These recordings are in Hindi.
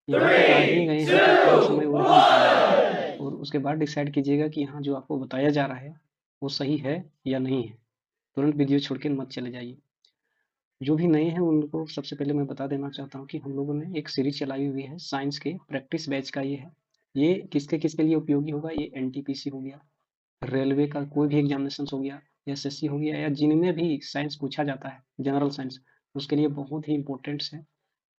यहाँ तक आ ही गए हैं तो कम समय और ही निकालिए और उसके बाद डिसाइड कीजिएगा कि हाँ, जो आपको बताया जा रहा है वो सही है या नहीं है। तुरंत वीडियो छोड़ के मत चले जाइए। जो भी नए हैं उनको सबसे पहले मैं बता देना चाहता हूँ कि हम लोगों ने एक सीरीज चलाई हुई है साइंस के प्रैक्टिस बैच का ये है। ये किसके किसके लिए उपयोगी होगा, ये एनटीपीसी हो गया, रेलवे का कोई भी एग्जामिनेशन हो गया, एसएससी हो गया, या जिनमें भी साइंस पूछा जाता है जनरल साइंस, उसके लिए बहुत ही इंपॉर्टेंट है।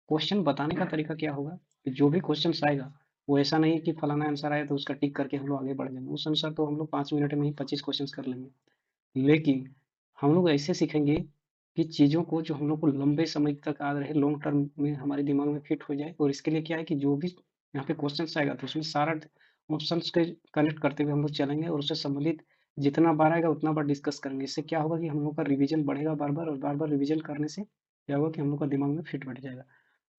क्वेश्चन बताने का तरीका क्या होगा कि जो भी क्वेश्चन आएगा वो ऐसा नहीं है कि फलाना आंसर आया तो उसका टिक करके हम लोग आगे बढ़ जाएंगे। उस अनुसार तो हम लोग 5 मिनट में ही 25 क्वेश्चन कर लेंगे, लेकिन हम लोग ऐसे सीखेंगे कि चीज़ों को जो हम लोग को लंबे समय तक याद रहे, लॉन्ग टर्म में हमारे दिमाग में फिट हो जाए। और इसके लिए क्या है कि जो भी यहाँ पे क्वेश्चन आएगा तो उसमें सारा ऑप्शन के कनेक्ट करते हुए हम लोग चलेंगे और उससे संबंधित जितना बार आएगा उतना बार डिस्कस करेंगे। इससे क्या होगा कि हम लोग का रिवीजन बढ़ेगा बार बार, और बार बार रिवीजन करने से क्या होगा कि हम लोग का दिमाग में फिट बैठ जाएगा।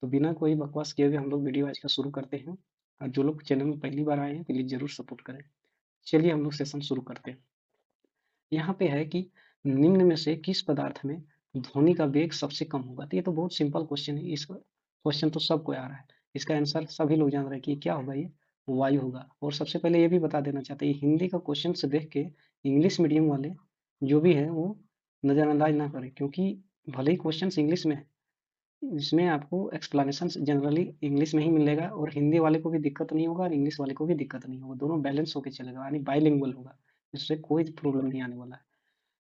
तो बिना कोई बकवास किए हुए हम लोग वीडियो आज का शुरू करते हैं। और जो लोग चैनल में पहली बार आए हैं प्लीज़ जरूर सपोर्ट करें। चलिए हम लोग सेशन शुरू करते हैं। यहाँ पे है कि निम्न में से किस पदार्थ में ध्वनि का वेग सबसे कम होगा। तो ये तो बहुत सिंपल क्वेश्चन है, इस क्वेश्चन तो सबको आ रहा है, इसका आंसर सभी लोग जान रहे हैं कि क्या होगा, ये वायु होगा। और सबसे पहले ये भी बता देना चाहते हैं हिंदी का क्वेश्चन से देख के इंग्लिश मीडियम वाले जो भी हैं वो नज़रअंदाज ना करें, क्योंकि भले ही क्वेश्चन इंग्लिश में है, इसमें आपको एक्सप्लेनेशन जनरली इंग्लिश में ही मिलेगा और हिंदी वाले को भी दिक्कत नहीं होगा और इंग्लिश वाले को भी दिक्कत नहीं होगा, दोनों बैलेंस होकर चलेगा, यानी बाइलिंगुअल होगा, इससे कोई प्रॉब्लम नहीं आने वाला है।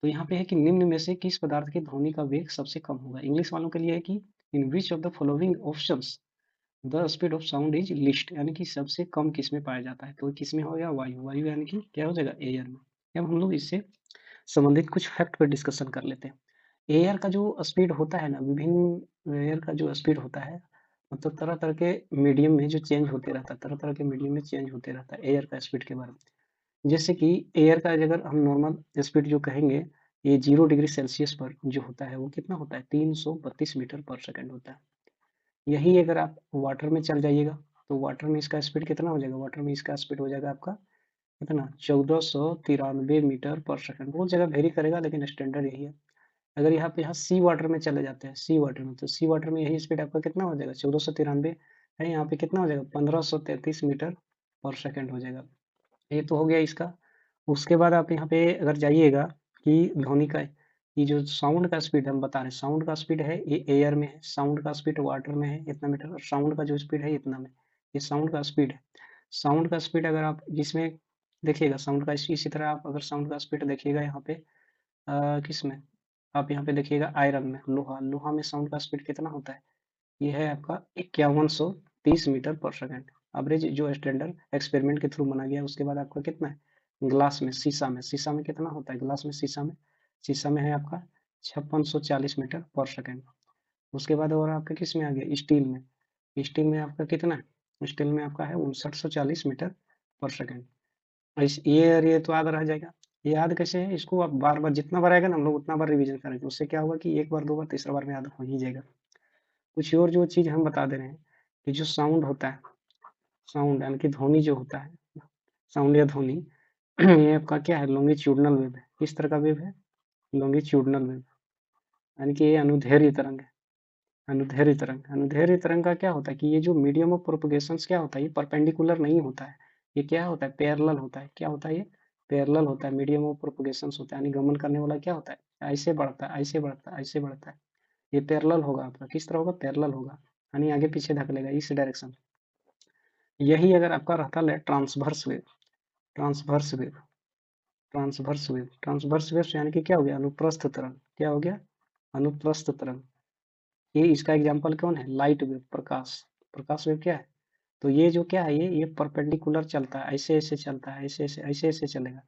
तो यहाँ पे है कि निम्न में से किस पदार्थ की ध्वनि का वेग सबसे कम होगा। इंग्लिश वालों के लिए है कि in which of the following options the speed of sound is least, यानी कि सबसे कम किस में पाया जाता है। तो किस में हो गया, वायु। वायु यानी कि क्या हो जाएगा, एयर में। अब हम लोग इससे संबंधित कुछ फैक्ट पर डिस्कशन कर लेते हैं। एयर का जो स्पीड होता है ना, विभिन्न एयर का जो स्पीड होता है, मतलब तरह तरह के मीडियम में जो चेंज होते रहता है, तरह तरह के मीडियम में चेंज होते रहता है एयर का स्पीड के बारे में। जैसे कि एयर का अगर हम नॉर्मल स्पीड जो कहेंगे, ये 0 डिग्री सेल्सियस पर जो होता है वो कितना होता है, 332 मीटर पर सेकंड होता है। यही अगर आप वाटर में चल जाइएगा तो वाटर में इसका स्पीड कितना हो जाएगा, वाटर में इसका स्पीड हो जाएगा आपका कितना, 1493 मीटर पर सेकंड। बहुत जगह वेरी करेगा लेकिन स्टैंडर्ड यही है। अगर यहाँ सी वाटर में चले जाते हैं, सी वाटर में, तो सी वाटर में यही स्पीड आपका कितना हो जाएगा, 1493 है, यहाँ पे कितना हो जाएगा, 1533 मीटर पर सेकंड हो जाएगा। ये तो हो गया इसका। उसके बाद आप यहाँ पे अगर जाइएगा कि ध्वनि का, ये जो साउंड का स्पीड हम बता रहे हैं, साउंड का स्पीड है ये एयर में है, साउंड का स्पीड वाटर में है इतना मीटर, और साउंड का जो स्पीड है इतना में, ये साउंड का स्पीड है। साउंड का स्पीड अगर आप जिसमें देखिएगा साउंड का, इसी तरह आप अगर साउंड का स्पीड देखिएगा यहाँ पे किस में, आप यहाँ पे देखिएगा आयरन में, लोहा, लोहा में साउंड का स्पीड कितना होता है, ये है आपका 5130 मीटर पर सेकंड। एवरेज जो स्टैंडर्ड एक्सपेरिमेंट के थ्रू बना गया, उसके बाद आपका कितना है ग्लास में, शीशा में, शीशा में कितना होता है, ग्लास में, शीशा में, शीशा में है आपका 5640 मीटर पर सेकंड। उसके बाद और आपका किस में आ गया, स्टील में, स्टील में आपका कितना है, स्टील में आपका है 5940 मीटर पर सेकंड। ये तो याद रह जाएगा। ये याद कैसे है, इसको आप बार बार जितना बार आएगा ना हम लोग उतना बार रिवीजन करेंगे, उससे क्या होगा कि एक बार दो बार तीसरा बार में याद हो ही जाएगा। कुछ और जो चीज हम बता दे रहे हैं कि जो साउंड होता है, साउंड यानी कि ध्वनि जो होता है, साउंड या ध्वनि ये आपका क्या है, लॉन्गिट्यूडनल वेव है। किस तरह का वेव है, लॉन्गिट्यूडनल वेव, यानी कि ये अनुदैर्ध्य तरंग है। अनुदैर्ध्य तरंग, अनुदैर्ध्य तरंग का क्या होता है कि ये जो मीडियम ऑफ प्रोपगेशन क्या होता है, ये परपेंडिकुलर नहीं होता है, ये क्या होता है, पैरेलल होता है। क्या होता है, ये पैरेलल होता है, मीडियम ऑफ प्रोपगेशन होता है, यानी गमन करने वाला क्या होता है, ऐसे बढ़ता है, ऐसे बढ़ता है, ऐसे बढ़ता है। ये पैरेलल होगा आपका, किस तरह होगा, पैरेलल होगा, यानी आगे पीछे धकेलेगा इस डायरेक्शन। यही अगर आपका रहता है transverse wave, transverse wave, transverse wave, transverse wave यानी कि क्या हो गया, अनुप्रस्थ तरंग। क्या हो गया, अनुप्रस्थ तरंग। ये इसका एग्जांपल कौन है, लाइट वेव, प्रकाश, प्रकाश वेव क्या है, तो ये जो क्या है, ये परपेंडिकुलर चलता है, ऐसे ऐसे चलता है, ऐसे ऐसे ऐसे ऐसे चलेगा।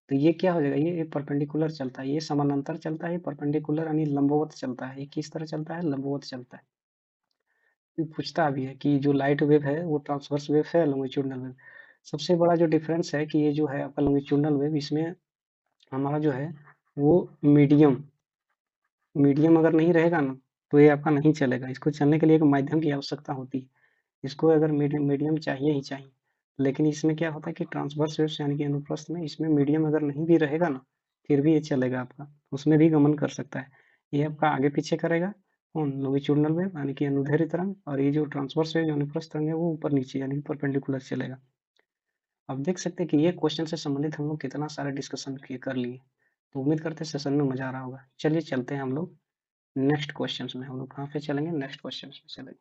तो ये क्या हो जाएगा, ये परपेंडिकुलर चलता है, ये समानांतर चलता है, परपेंडिकुलर यानी लंबवत चलता है। ये किस तरह चलता है, लंबवत चलता है। पूछता भी है कि जो लाइट वेव है वो ट्रांसवर्स वेव है, लॉन्गिट्यूडनल वेव। सबसे बड़ा जो डिफरेंस है कि ये जो है आपका लॉन्गिट्यूडनल वेव, इसमें हमारा जो है वो मीडियम, मीडियम अगर नहीं रहेगा ना तो ये आपका नहीं चलेगा। इसको चलने के लिए एक माध्यम की आवश्यकता होती है, इसको अगर मीडियम मीडियम चाहिए ही चाहिए। लेकिन इसमें क्या होता है कि ट्रांसवर्स वेव्स यानी कि अनुप्रस्थ में, इसमें मीडियम अगर नहीं भी रहेगा ना फिर भी ये चलेगा आपका, उसमें भी गमन कर सकता है। ये आपका आगे पीछे करेगा कौन लॉन्गिट्यूडिनल वेव यानी कि अनुदैर्ध्य तरंग, और ये जो ट्रांसवर्स वेव यूनिवर्स तरंग है वो ऊपर नीचे यानी परपेंडिकुलर चलेगा। अब देख सकते हैं कि ये क्वेश्चन से संबंधित हम लोग कितना सारा डिस्कशन कर लिए, तो उम्मीद करते हैं सेशन में मजा आ रहा होगा। चलिए चलते हैं हम लोग नेक्स्ट क्वेश्चन में। हम लोग कहाँ पे चलेंगे? नेक्स्ट क्वेश्चन में चलेंगे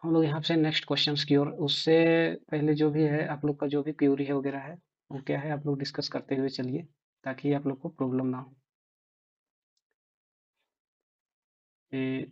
हम लोग यहाँ से नेक्स्ट क्वेश्चन की ओर। उससे पहले जो भी है आप लोग का जो भी क्यूरी है वगैरह है वो क्या है आप लोग डिस्कस करते हुए चलिए, ताकि आप लोग को प्रॉब्लम ना हो। ये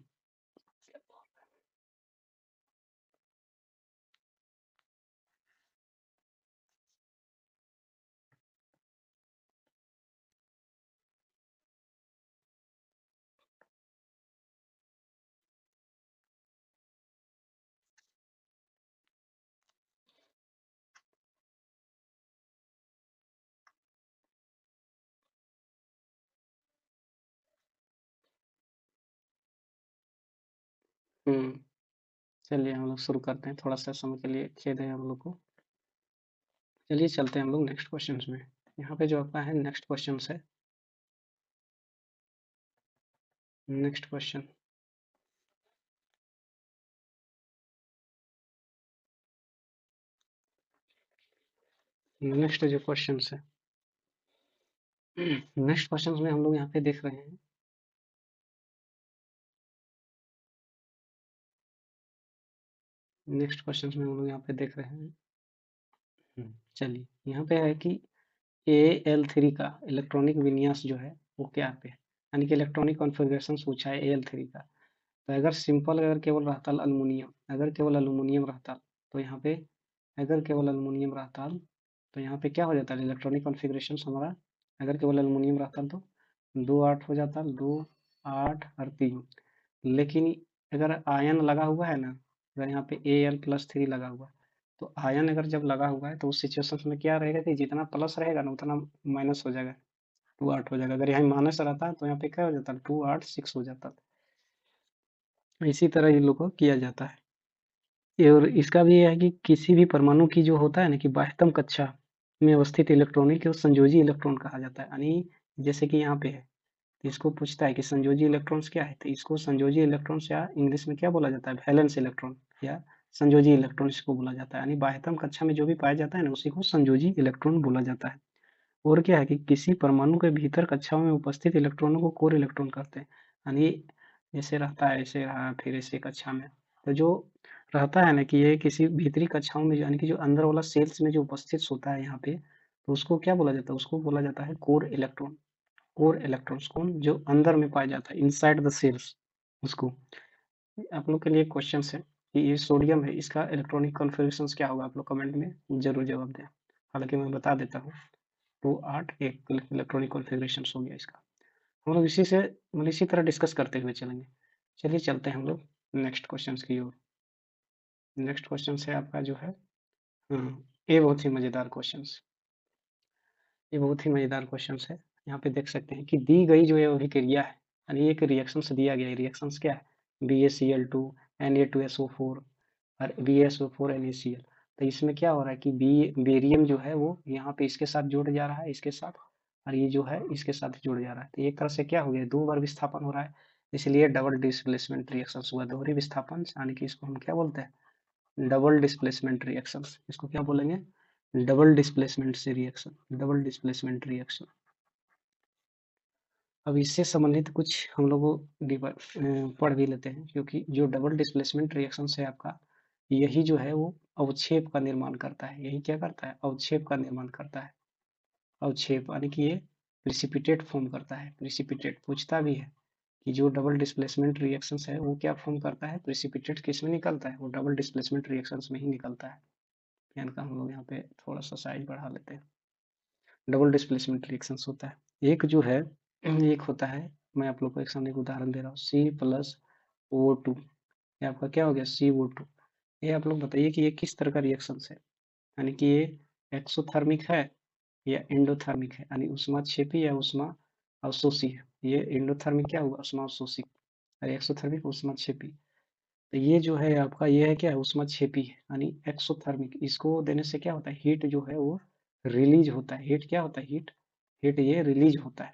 चलिए हम लोग शुरू करते हैं। थोड़ा सा समय के लिए खेद है हम लोग को। चलिए चलते हैं हम लोग नेक्स्ट क्वेश्चन में। यहाँ पे जो आपका है नेक्स्ट क्वेश्चन है। नेक्स्ट क्वेश्चन, नेक्स्ट जो क्वेश्चन है, नेक्स्ट क्वेश्चन में हम लोग यहाँ पे देख रहे हैं। नेक्स्ट क्वेश्चन में हम लोग यहाँ पे देख रहे हैं। चलिए यहाँ पे है कि AL3 का इलेक्ट्रॉनिक विन्यास जो है वो क्या पे है, यानी कि इलेक्ट्रॉनिक कॉन्फ़िगरेशन पूछा है AL3 का। तो अगर सिंपल, अगर केवल रहता अल्युमिनियम, अगर केवल अल्युमिनियम रहता तो यहाँ पे, अगर केवल अल्युमिनियम रहता तो यहाँ पे क्या हो जाता है इलेक्ट्रॉनिक कॉन्फ़िगरेशन हमारा। अगर केवल अल्युमिनियम रहता तो 2 8 हो जाता, 2 8 और 3। लेकिन अगर आयन लगा हुआ है ना, अगर यहाँ पे Al+3 लगा हुआ है, तो आयन अगर जब लगा हुआ है तो उस सिचुएशन में क्या रहेगा कि जितना प्लस रहेगा ना उतना माइनस हो जाएगा, 2 8 हो जाएगा। अगर यहाँ माइनस रहता तो यहाँ पे क्या हो जाता, 2 8 6 हो जाता। इसी तरह इन लोग को किया जाता है। और इसका भी ये है कि किसी भी परमाणु की जो होता है ना कि बाह्यतम कक्षा में अवस्थित इलेक्ट्रॉनिक को संयोजी इलेक्ट्रॉन कहा जाता है। यानी जैसे कि यहाँ पे है, तो इसको पूछता है कि संयोजी इलेक्ट्रॉन्स क्या है, तो इसको संयोजी इलेक्ट्रॉन्स या इंग्लिश में क्या बोला जाता है, वैलेंस इलेक्ट्रॉन या संयोजी इलेक्ट्रॉन इसको बोला जाता है। यानी बाह्यतम कक्षा में जो भी पाया जाता है ना उसी को संयोजी इलेक्ट्रॉन बोला जाता है। और क्या है कि किसी परमाणु के भीतर कक्षाओं में उपस्थित इलेक्ट्रॉनों को कोर इलेक्ट्रॉन कहते हैं। यानी जैसे रहता है ऐसे रहा फिर ऐसे कक्षा में, तो जो रहता है ना कि ये किसी भीतरी कक्षाओं में यानी कि जो अंदर वाला सेल्स में जो उपस्थित होता है यहाँ पे, तो उसको क्या बोला जाता है, उसको बोला जाता है कोर इलेक्ट्रॉन। कोर इलेक्ट्रॉन्स कौन, जो अंदर में पाया जाता है इनसाइड द सेल्स, उसको। आप लोग के लिए क्वेश्चन है कि ये सोडियम है, इसका इलेक्ट्रॉनिक कॉन्फ़िगरेशन क्या होगा, आप लोग कमेंट में जरूर जवाब दें। हालांकि मैं बता देता हूँ, 2 8 एक इलेक्ट्रॉनिक कॉन्फ़िगरेशन हो गया इसका। हम लोग इसी से मतलब इसी तरह डिस्कस करते हुए चलेंगे। चलिए चलते हैं हम लोग नेक्स्ट क्वेश्चन की ओर। नेक्स्ट क्वेश्चन है आपका जो है, ये बहुत ही मज़ेदार क्वेश्चन, ये बहुत ही मज़ेदार क्वेश्चन है। यहाँ पे देख सकते हैं कि दी गई जो है अभिक्रिया है, यानी एक रिएक्शन दिया गया है। रिएक्शन क्या है, BaCl2 Na2SO4 और BaSO4 NaCl। तो इसमें क्या हो रहा है कि बेरियम जो है वो यहाँ पे इसके साथ जुड़ जा रहा है, इसके साथ, और ये जो है इसके साथ जुड़ जा रहा है। तो एक तरह से क्या हो गया, 2 बार विस्थापन हो रहा है, इसलिए डबल डिस्प्लेसमेंट रिएक्शन हुआ, दोहरी विस्थापन। यानी कि इसको हम क्या बोलते हैं, डबल डिस्प्लेसमेंट रिएक्शन। इसको क्या बोलेंगे, डबल डिस्प्लेसमेंट से रिएक्शन, डबल डिस्प्लेसमेंट रिएक्शन। अब इससे संबंधित कुछ हम लोगों पढ़ भी लेते हैं, क्योंकि जो डबल डिस्प्लेसमेंट रिएक्शन है आपका, यही जो है वो अवक्षेप का निर्माण करता है। यही क्या करता है, अवक्षेप का निर्माण करता है। अवक्षेप यानी कि ये प्रिसिपिटेट फॉर्म करता है। प्रिसिपिटेट पूछता भी है कि जो डबल डिस्प्लेसमेंट रिएक्शन है वो क्या फॉर्म करता है, प्रिसिपिटेट किस में निकलता है, वो डबल डिस्प्लेसमेंट रिएक्शन में ही निकलता है। फैन का हम लोग यहाँ पे थोड़ा सा साइज बढ़ा लेते हैं। डबल डिस्प्लेसमेंट रिएक्शन होता है, एक जो है, एक होता है, मैं आप लोग को एक सामने एक उदाहरण दे रहा हूँ, C+O2। ये आपका क्या हो गया, CO2। ये आप लोग बताइए कि ये किस तरह का रिएक्शन है, यानी कि ये एक्सोथर्मिक है या एंडोथर्मिक है, यानी ऊष्माक्षेपी या ऊष्मा अवशोषी है। ये एंडोथर्मिक क्या होगा, ऊष्मा अवशोषी, और एक्सोथर्मिक ऊष्माक्षेपी। तो ये जो है आपका, ये है क्या, ऊष्माक्षेपी है यानी एक्सोथर्मिक। इसको देने से क्या होता है, हीट जो है वो रिलीज होता है। हीट क्या होता है, हीट, हीट ये रिलीज होता है।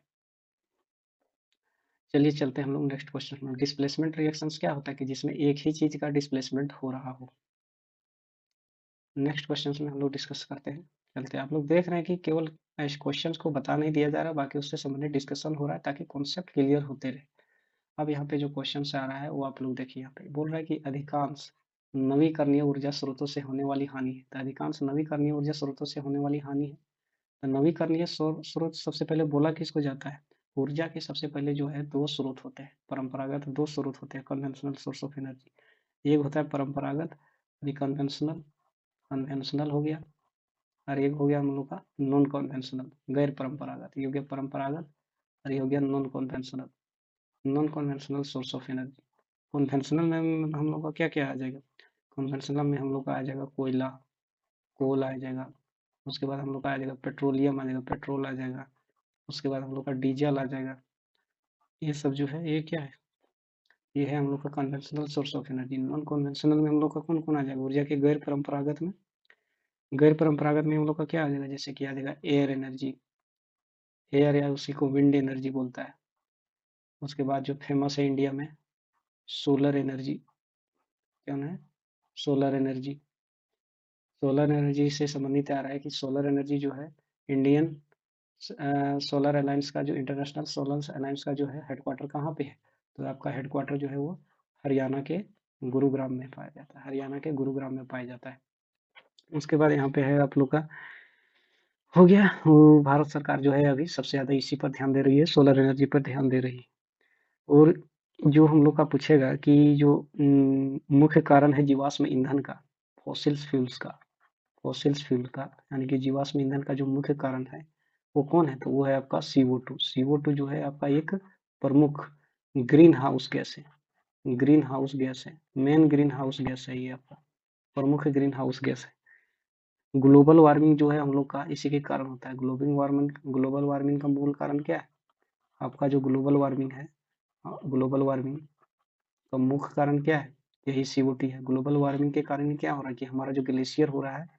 चलिए चलते हैं हम लोग नेक्स्ट क्वेश्चन में। डिस्प्लेसमेंट रिएक्शंस क्या होता है कि जिसमें एक ही चीज का डिस्प्लेसमेंट हो रहा हो। नेक्स्ट क्वेश्चन में हम लोग डिस्कस करते हैं। चलते हैं, आप लोग देख रहे हैं कि केवल क्वेश्चंस को बता नहीं दिया जा रहा, बाकी उससे संबंधित डिस्कशन हो रहा है ताकि कॉन्सेप्ट क्लियर होते रहे। अब यहाँ पे जो क्वेश्चन आ रहा है वो आप लोग देखिए, यहाँ पे बोल रहा है कि अधिकांश नवीकरणीय ऊर्जा स्रोतों से होने वाली हानि है। तो अधिकांश नवीकरणीय ऊर्जा स्रोतों से होने वाली हानि है। तो नवीकरणीय स्रोत सबसे पहले बोला किसको जाता है? ऊर्जा के सबसे पहले जो है दो स्रोत होते हैं, परंपरागत दो स्रोत होते हैं, कन्वेंशनल सोर्स ऑफ एनर्जी। एक होता है परंपरागत, कन्वेंशनल, कन्वेंशनल हो गया, और एक हो गया हम लोग का नॉन कन्वेंशनल, गैर परंपरागत। ये हो गया परंपरागत और ये हो गया non conventional. Non conventional source of energy. Conventional में हम लोग का क्या क्या आ जाएगा? कन्वेंशनल में हम लोग का आ जाएगा कोयला, कोल आ जाएगा। उसके बाद हम लोग का आ जाएगा पेट्रोलियम, आ जाएगा पेट्रोल आ जाएगा। उसके बाद हम लोग का डीजल आ जाएगा। ये सब जो है ये क्या है? ये है हम लोग का conventional source of energy. Non conventional में हम लोग का कौन कौन आ जाएगा? ऊर्जा के गैर परंपरागत में, गैर परंपरागत में हम लोग का क्या आ जाएगा? जैसे कि आ जाएगा एयर एनर्जी, एयर या उसी को विंड एनर्जी बोलता है। उसके बाद जो फेमस है इंडिया में, सोलर एनर्जी। क्या है? Solar energy. सोलर एनर्जी से संबंधित आ रहा है कि सोलर एनर्जी जो है इंडियन सोलर अलायंस का, जो इंटरनेशनल सोलर अलायंस का जो है हेडक्वार्टर कहाँ पे है? तो आपका हेडक्वार्टर जो है वो हरियाणा के गुरुग्राम में पाया जाता है, हरियाणा के गुरुग्राम में पाया जाता है। उसके बाद यहाँ पे है आप लोग का हो गया, वो भारत सरकार जो है अभी सबसे ज़्यादा इसी पर ध्यान दे रही है, सोलर एनर्जी पर ध्यान दे रही है। और जो हम लोग का पूछेगा कि जो मुख्य कारण है जीवाश्म ईंधन का, फॉसिल्स फ्यूल्स का, फॉसिल्स फ्यूल का यानी कि जीवाश्म ईंधन का जो मुख्य कारण है वो कौन है? तो वो है आपका CO2। CO2 जो है आपका एक प्रमुख ग्रीन हाउस गैस है, ग्रीन हाउस गैस है, मेन ग्रीन हाउस गैस है, ये आपका प्रमुख ग्रीन हाउस गैस है। ग्लोबल वार्मिंग जो है हम लोग का इसी के कारण होता है। ग्लोबल वार्मिंग का मूल कारण क्या है? आपका जो ग्लोबल वार्मिंग है, ग्लोबल वार्मिंग का मुख्य कारण क्या है? यही CO2 है। ग्लोबल वार्मिंग के कारण क्या हो रहा है कि हमारा जो ग्लेशियर हो रहा है,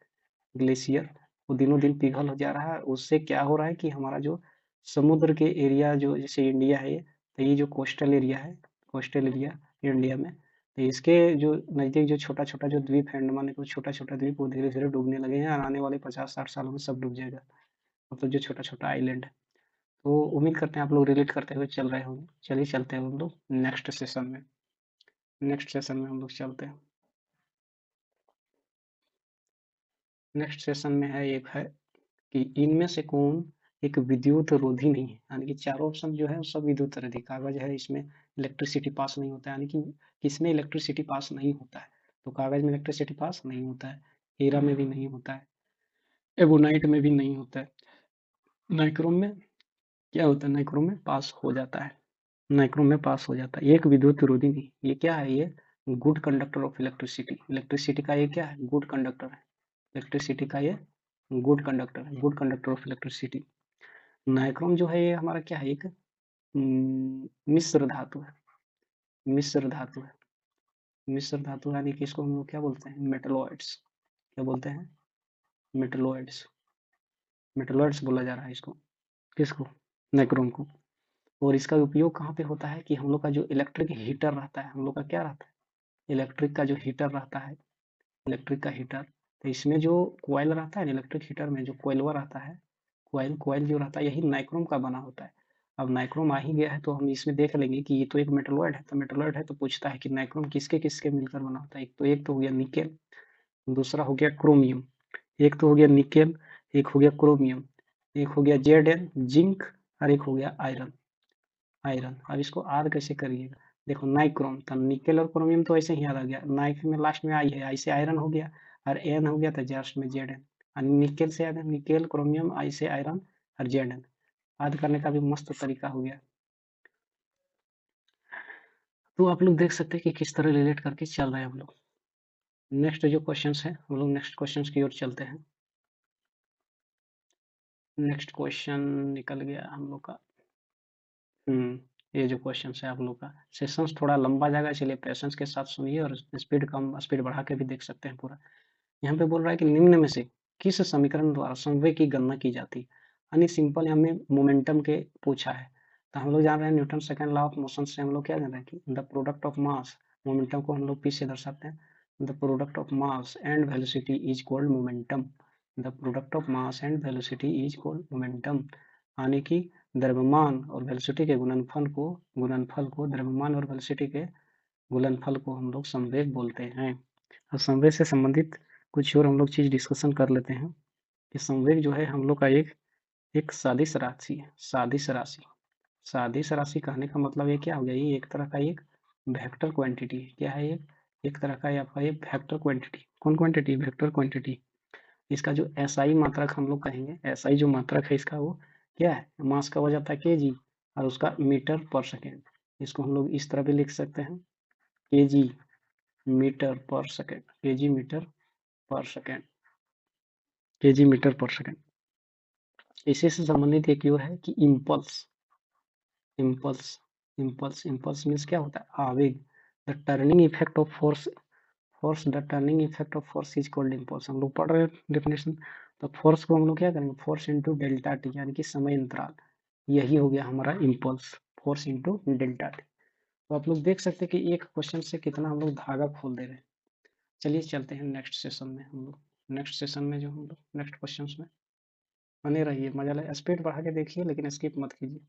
ग्लेशियर वो दिनों दिन पिघल हो जा रहा है। उससे क्या हो रहा है कि हमारा जो समुद्र के एरिया, जो जैसे इंडिया है, तो ये जो कोस्टल एरिया है, कोस्टल एरिया इंडिया में, तो इसके जो नज़दीक जो छोटा छोटा जो द्वीप है, अंडमान के छोटा छोटा द्वीप, वो धीरे धीरे डूबने लगे हैं और आने वाले 50-60 सालों में सब डूब जाएगा, मतलब जो छोटा छोटा आइलैंड है। तो उम्मीद करते हैं आप लोग रिलेट करते हुए चल रहे होंगे। चलिए चलते हैं हम लोग नेक्स्ट सेशन में। नेक्स्ट सेशन में हम लोग चलते हैं। नेक्स्ट सेशन में है, एक है कि इनमें से कौन एक विद्युत रोधी नहीं है। यानी कि चारों ऑप्शन जो है वो सब विद्युत रोधी। कागज है, इसमें इलेक्ट्रिसिटी पास नहीं होता है, यानी कि किसमें इलेक्ट्रिसिटी पास नहीं होता है? तो कागज में इलेक्ट्रिसिटी पास नहीं होता है, हीरा में भी नहीं होता है, एबोनाइट में भी नहीं होता है। नाइक्रोम में क्या होता है? नाइक्रोम में पास हो जाता है, नाइक्रोम में पास हो जाता है। एक विद्युत रोधी नहीं, ये क्या है? ये good conductor of electricity. Electricity का ये क्या है? गुड कंडक्टर है। इलेक्ट्रिसिटी का ये गुड कंडक्टर है, good conductor of electricity. Nichrome जो है ये हमारा क्या है? एक मिश्र धातु है, मिश्र धातु है। मिश्र धातु यानी कि इसको हम लोग क्या बोलते हैं? मेटलॉइड्स। क्या बोलते हैं? मेटलॉइड्स। मेटलॉइड्स बोला जा रहा है इसको। किसको? नाइक्रोम को। और इसका उपयोग कहाँ पे होता है कि हम लोग का जो इलेक्ट्रिक हीटर रहता है, हम लोग का क्या रहता है? इलेक्ट्रिक का जो हीटर रहता है, इलेक्ट्रिक का हीटर, तो इसमें जो कोयल रहता है, इलेक्ट्रिक हीटर में जो कोयलवा रहता है, कोयल कोयल जो रहता है, यही नाइक्रोम का बना होता है। अब नाइक्रोम आ ही गया है तो हम इसमें देख लेंगे कि ये तो एक मेटलॉइड है, तो मेटलॉइड है तो पूछता है कि नाइक्रोम किसके किसके मिलकर बना होता है। एक तो हो गया निकेल, दूसरा हो गया क्रोमियम। एक तो हो गया निकेल, एक हो गया क्रोमियम, एक हो गया Zn जिंक, और एक हो गया आयरन। आयरन। अब इसको याद कैसे करिएगा? देखो नाइक्रोम तो निकेल और क्रोमियम तो ऐसे ही याद आ गया, नाइक में लास्ट में आई है, आई से आयरन हो गया, और एन हो गया तो जस्ट में Zn। और निकेल से याद है, निकेल क्रोमियम, आई से आयरन और Zn। याद करने का भी मस्त तरीका हो गया। तो आप लोग देख सकते हैं कि किस तरह रिलेट करके चल रहे हैं हम लोग। नेक्स्ट जो क्वेश्चंस है, हम लोग नेक्स्ट क्वेश्चंस की ओर चलते हैं। नेक्स्ट क्वेश्चन निकल गया हम लोग का। ये जो क्वेश्चन है आप लोग का, सेशंस थोड़ा लंबा जाएगा, चलिए पेशेंस के साथ सुनिए, और स्पीड कम, स्पीड बढ़ा के भी देख सकते हैं पूरा। यहाँ पे बोल रहा है कि निम्न में से किस समीकरण द्वारा संवेग की गणना की जाती है। यानी सिंपल हमें मोमेंटम के पूछा है, तो हम लोग जान रहे हैं Newton second law of motion से हम लोग क्या जान रहे हैं कि the product of mass, momentum को हम लोग पी से दर्शाते हैं। The product of mass and velocity is called momentum. The product of mass and velocity is called momentum, यानी कि द्रव्यमान और वेलोसिटी के गुणनफल को द्रव्यमान और वेलोसिटी के गुणनफल को हम लोग संवेग बोलते हैं। और संवेग से संबंधित कुछ और हम लोग चीज डिस्कशन कर लेते हैं कि संवेग जो है हम लोग का एक सादिश राशि है। सादिश राशि कहने का मतलब ये क्या हो गया, ये एक तरह का एक वेक्टर क्वांटिटी है। क्या है ये? एक तरह का आपका ये वेक्टर क्वांटिटी। कौन क्वांटिटी? Vector quantity. इसका जो एसआई मात्रक हम लोग कहेंगे, एसआई जो मात्रक है इसका वो क्या है? मास का हो जाता है केजी और उसका मीटर पर सेकेंड। इसको हम लोग इस तरह भी लिख सकते हैं, केजी मीटर पर सेकेंड, केजी मीटर पर सेकेंड, केजी मीटर पर सेकेंड। इसी से संबंधित एक और है कि इम्पल्स। इम्पल्स इम्पल्स मीन्स क्या होता है? आवेग। The turning effect of force the turning effect of force is called impulse. हम लोग पढ़ रहे हैं डेफिनेशन। तो फोर्स को हम लोग क्या करेंगे? फोर्स इंटू डेल्टा टी, यानी कि समय अंतराल। यही हो गया हमारा impulse, force into delta T. तो आप लोग देख सकते हैं कि एक क्वेश्चन से कितना हम लोग धागा खोल दे रहे हैं। चलिए चलते हैं नेक्स्ट सेशन में। हम लोग नेक्स्ट सेशन में जो हम लोग नेक्स्ट क्वेश्चन में बने रहिए, मजा ले, स्पीड बढ़ा के देखिए लेकिन स्किप मत कीजिए।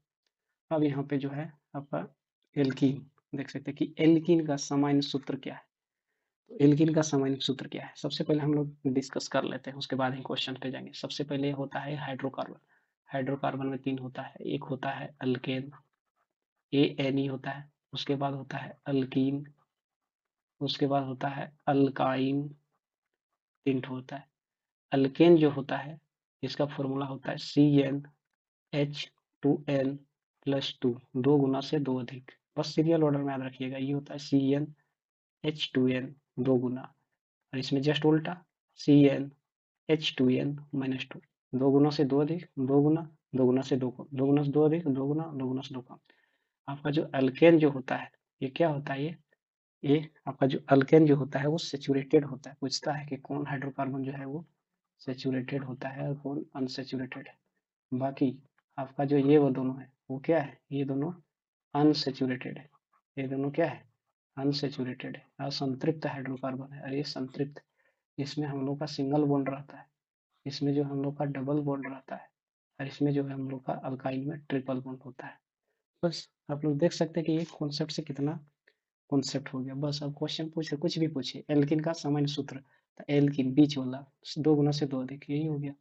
अब यहाँ पे जो है आपका एल्कीन, देख सकते हैं कि एल्कीन का सामान्य सूत्र क्या है। तो एल्कीन का सामान्य सूत्र क्या है, सबसे पहले हम लोग डिस्कस कर लेते हैं, उसके बाद ही क्वेश्चन पे जाएंगे। सबसे पहले होता है हाइड्रोकार्बन। हाइड्रोकार्बन में तीन होता है, एक होता है अल्केन, ANE होता है, उसके बाद होता है अल्कीन, उसके बाद होता है अल्काइन, तीन ठो होता है। अल्केन जो होता है इसका फॉर्मूला होता है CnH2n+2, दो गुना से दो अधिक। बस सीरियल ऑर्डर में याद रखिएगा, ये होता है CnH2n दो गुना, और इसमें जस्ट उल्टा CnH2n-2, दो गुना से दो अधिक, दो गुना, दो गुना से दो कम, दो गुना से दो अधिक, दो गुना, दो गुना से दो कम। आपका जो अल्केन जो होता है ये क्या होता है? ये आपका जो अल्केन जो होता है वो सेचुरेटेड होता है। पूछता है कि कौन हाइड्रोकार्बन जो है वो सेचुरेटेड होता है और कौन अनसेचुरेटेड है। बाकी आपका जो ये वो दोनों है वो क्या है? ये दोनों अनसेचुरेटेड है। ये दोनों क्या है? अनसेचुरेटेड है। असंतृप्त हाइड्रोकार्बन है। और ये संतृप्त, इसमें हम लोग का सिंगल बॉन्ड रहता है, इसमें जो हम लोग का डबल बॉन्ड रहता है, और इसमें जो है हम लोग का अल्काइन में ट्रिपल बॉन्ड होता है। बस आप लोग देख सकते हैं कि एक कॉन्सेप्ट से कितना कॉन्सेप्ट हो गया। बस अब क्वेश्चन पूछे, कुछ भी पूछे, एल्किन का सामान्य सूत्र, तो एल्किन बीच वाला, दो गुना से दो अधिक, यही हो गया।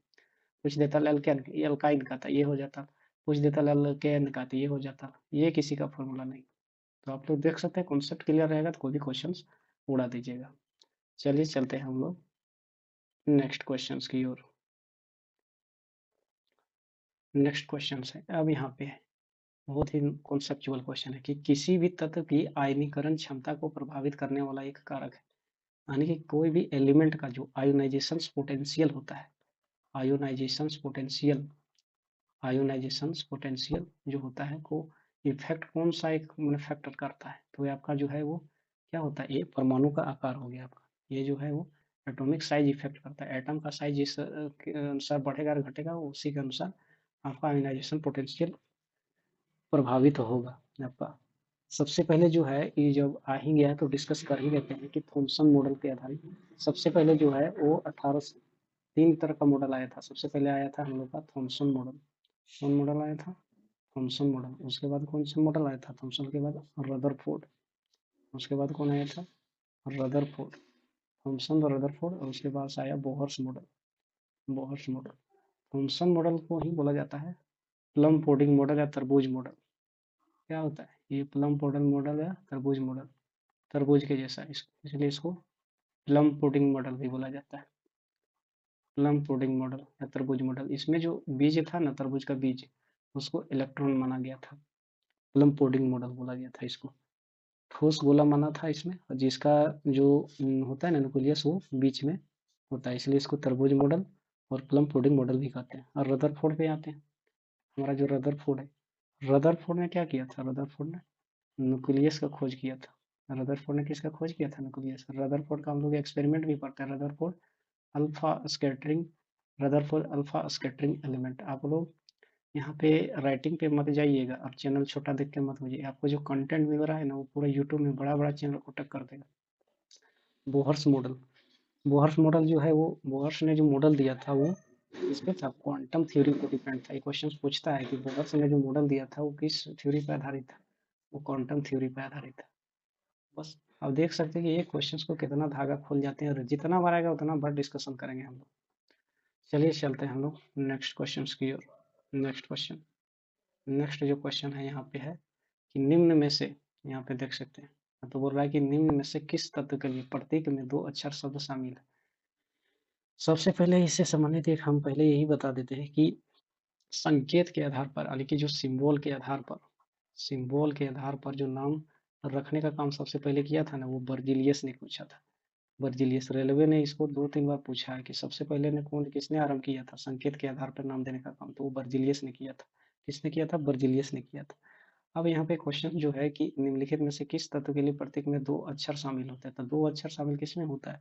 पूछ देता एल्केन, ये अल्काइन का था, ये हो जाता। पूछ देता एल्केन का, तो ये हो जाता। ये किसी का फॉर्मूला नहीं। तो आप लोग देख सकते हैं कॉन्सेप्ट क्लियर रहेगा तो कोई भी क्वेश्चन उड़ा दीजिएगा। चलिए चलते हैं हम लोग नेक्स्ट क्वेश्चन की ओर। नेक्स्ट क्वेश्चन है अब यहाँ पे है, बहुत ही कॉन्सेप्चुअल क्वेश्चन है कि किसी भी तत्व की आयनीकरण क्षमता को प्रभावित करने वाला एक कारक है, यानी कि कोई भी एलिमेंट का जो आयोनाइजेशन पोटेंशियल होता है, आयोनाइजेशन पोटेंशियल, आयोनाइजेशन पोटेंशियल जो होता है को इफेक्ट कौन सा एक फैक्टर करता है? तो ये आपका जो है वो क्या होता है? ये परमाणु का आकार हो गया आपका। ये जो है वो एटॉमिक साइज इफेक्ट करता है। एटम का साइज जिस के अनुसार बढ़ेगा और घटेगा उसी के अनुसार आपका आयोनाइजेशन पोटेंशियल प्रभावित होगा आपका। सबसे पहले जो है ये जब आ ही गया तो डिस्कस कर ही लेते हैं कि थॉमसन मॉडल के आधारित सबसे पहले जो है वो 18 तीन तरह का मॉडल आया था। सबसे पहले आया था हम लोग का थॉमसन मॉडल। कौन मॉडल आया था? Thompson model. उसके बाद कौन सा मॉडल आया था? थॉमसन के बाद रदरफोर्ड। उसके बाद कौन आया था? रदरफोर्ड। थॉमसन और रदरफोर्ड, और उसके बाद आया Bohr's model. Bohr's model. Thompson model को ही बोला जाता है प्लम पुडिंग मॉडल या तरबूज मॉडल। क्या होता है ये? प्लम पुडिंग मॉडल या तरबूज मॉडल, तरबूज के जैसा, इसलिए इसको प्लम पुडिंग मॉडल भी बोला जाता है। प्लम पुडिंग मॉडल या तरबूज मॉडल। इसमें जो बीज था ना, तरबूज का बीज, उसको इलेक्ट्रॉन माना गया था। प्लम पुडिंग मॉडल बोला गया था इसको। ठोस गोला माना था इसमें, और जिसका जो होता है ना न्यूक्लियस वो बीच में होता है, इसलिए इसको तरबूज मॉडल और प्लम पुडिंग मॉडल भी कहते हैं। और रदरफोर्ड पे आते हैं। हमारा जो रदरफोर्ड है, रदरफोर्ड ने क्या किया था? रदरफोर्ड ने न्यूक्लियस का खोज किया था। रदरफोर्ड ने किसका खोज किया था? न्यूक्लियस। रदरफोर्ड का हम लोग एक्सपेरिमेंट भी पढ़ते हैं, Rutherford alpha scattering, Rutherford alpha scattering element. आप लोग यहाँ पे राइटिंग पे मत जाइएगा और चैनल छोटा देख के मत हो जाइए। आपको जो कंटेंट मिल रहा है ना वो पूरा यूट्यूब में बड़ा बड़ा चैनल को टक्कर देगा। बोहर्स मॉडल, बोहर्स मॉडल जो है वो बोहर्स ने जो मॉडल दिया था वो इस पे था, क्वांटम थ्योरी पे डिपेंड था। ये क्वेश्चन पूछता है कि बोहर्स ने जो मॉडल दिया था वो किस थ्योरी पर आधारित था, वो क्वांटम थ्योरी पर आधारित था। बस आप देख सकते हैं कि ये क्वेश्चंस को कितना धागा खोल जाते हैं, और जितना बार आएगा उतना बार डिस्कशन करेंगे हम लोग। चलिए चलते हैं हम लोग नेक्स्ट क्वेश्चन की ओर। नेक्स्ट क्वेश्चन, नेक्स्ट जो क्वेश्चन है यहाँ पे है कि निम्न में से, यहाँ पे देख सकते हैं तो बोल रहा है कि निम्न में से किस तत्व के लिए प्रतीक में 2 अक्षर शब्द शामिल है। सबसे पहले इससे संबंधित एक हम पहले यही बता देते हैं कि संकेत के आधार पर, यानी कि जो सिंबल के आधार पर, सिंबल के आधार पर जो नाम रखने का काम सबसे पहले किया था ना, वो बर्जिलियस ने पूछा था। बर्जिलियस, रेलवे ने इसको 2-3 बार पूछा है कि सबसे पहले ने कौन किसने आरंभ किया था संकेत के आधार पर नाम देने का काम, तो वो बर्जिलियस ने किया था। किसने किया था? बर्जिलियस ने किया था। अब यहाँ पे क्वेश्चन जो है कि निम्नलिखित में से किस तत्व के लिए प्रतीक में 2 अक्षर शामिल होते हैं, तो 2 अक्षर शामिल किसमें होता है?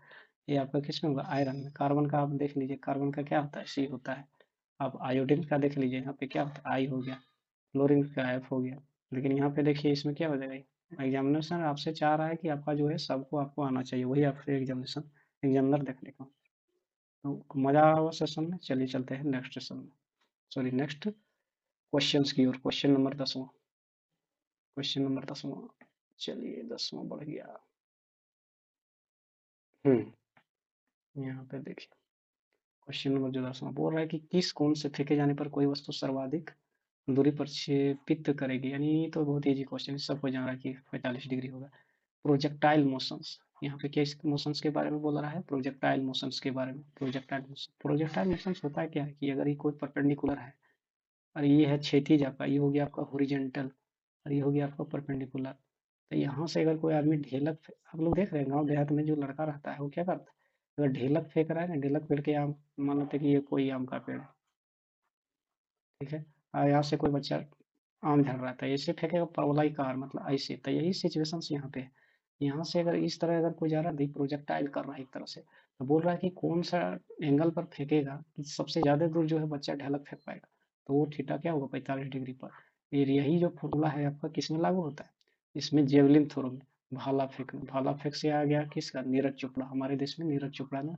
ये आपका किसमें होगा? आयरन में। कार्बन का आप देख लीजिए, कार्बन का क्या होता है? सी होता है। आप आयोडीन का देख लीजिए, यहाँ पे क्या होता है? आई हो गया। क्लोरीन का एफ हो गया। लेकिन यहाँ पे देखिए इसमें क्या हो जाएगा? एग्जामिनेशन आपसे चाह रहा है कि आपका जो है सबको आपको आना चाहिए, वही आपसे एग्जामिनेशन एग्जामिनर देखने को। तो मजा आ रहा होगा सेशन में। चलिए चलते हैं नेक्स्ट सेशन में, सॉरी नेक्स्ट क्वेश्चन की ओर। क्वेश्चन नंबर 10वां, क्वेश्चन नंबर 10वां। चलिए 10वां बढ़ गया। यहाँ पे देखिए क्वेश्चन नंबर जो 10वां बोल रहा है कि किस कोण से फेंके जाने पर कोई वस्तु सर्वाधिक दूरी पर क्षेपित करेगी। यानी ये तो बहुत इजी क्वेश्चन है, सबको जान रहा है कि 45 डिग्री होगा। प्रोजेक्टाइल मोशंस, यहाँ पे किस मोशंस के बारे में बोल रहा है? प्रोजेक्टाइल मोशंस के बारे में। प्रोजेक्टाइल मोशन, प्रोजेक्टाइल मोशंस होता है क्या है कि अगर ये कोई परपेंडिकुलर है और ये है क्षैतिज, आपका ये हो गया आपका हॉरिजॉन्टल, और ये हो गया आपका परपेंडिकुलर, तो यहाँ से अगर कोई आदमी ढेलक आप लोग देख रहे हैं गांव देहात में जो लड़का रहता है वो क्या करता है, अगर ढेलक फेंक रहा है ना, ढेलक फेंक के आम, मान लेते हैं कि ये कोई आम का पेड़ है, ठीक है, और यहाँ से कोई बच्चा आम झड़ रहा था, ऐसे फेंकेगा परवलाई कार, मतलब ऐसे, तो यही सिचुएशन यहाँ पे है। यहाँ से अगर इस तरह अगर कोई जा रहा है प्रोजेक्टाइल कर रहा है एक तरह से, तो बोल रहा है कि कौन सा एंगल पर फेंकेगा कि सबसे ज्यादा दूर जो है बच्चा ढलक फेंक पाएगा, तो वो थीटा क्या होगा? 45 डिग्री पर। फिर यही जो फॉर्मूला है आपका किसमें लागू होता है? इसमें जेवलिन थ्रो में, भाला फेंक में। भाला फेंक से आ गया किसका? नीरज चोपड़ा, हमारे देश में नीरज चोपड़ा ने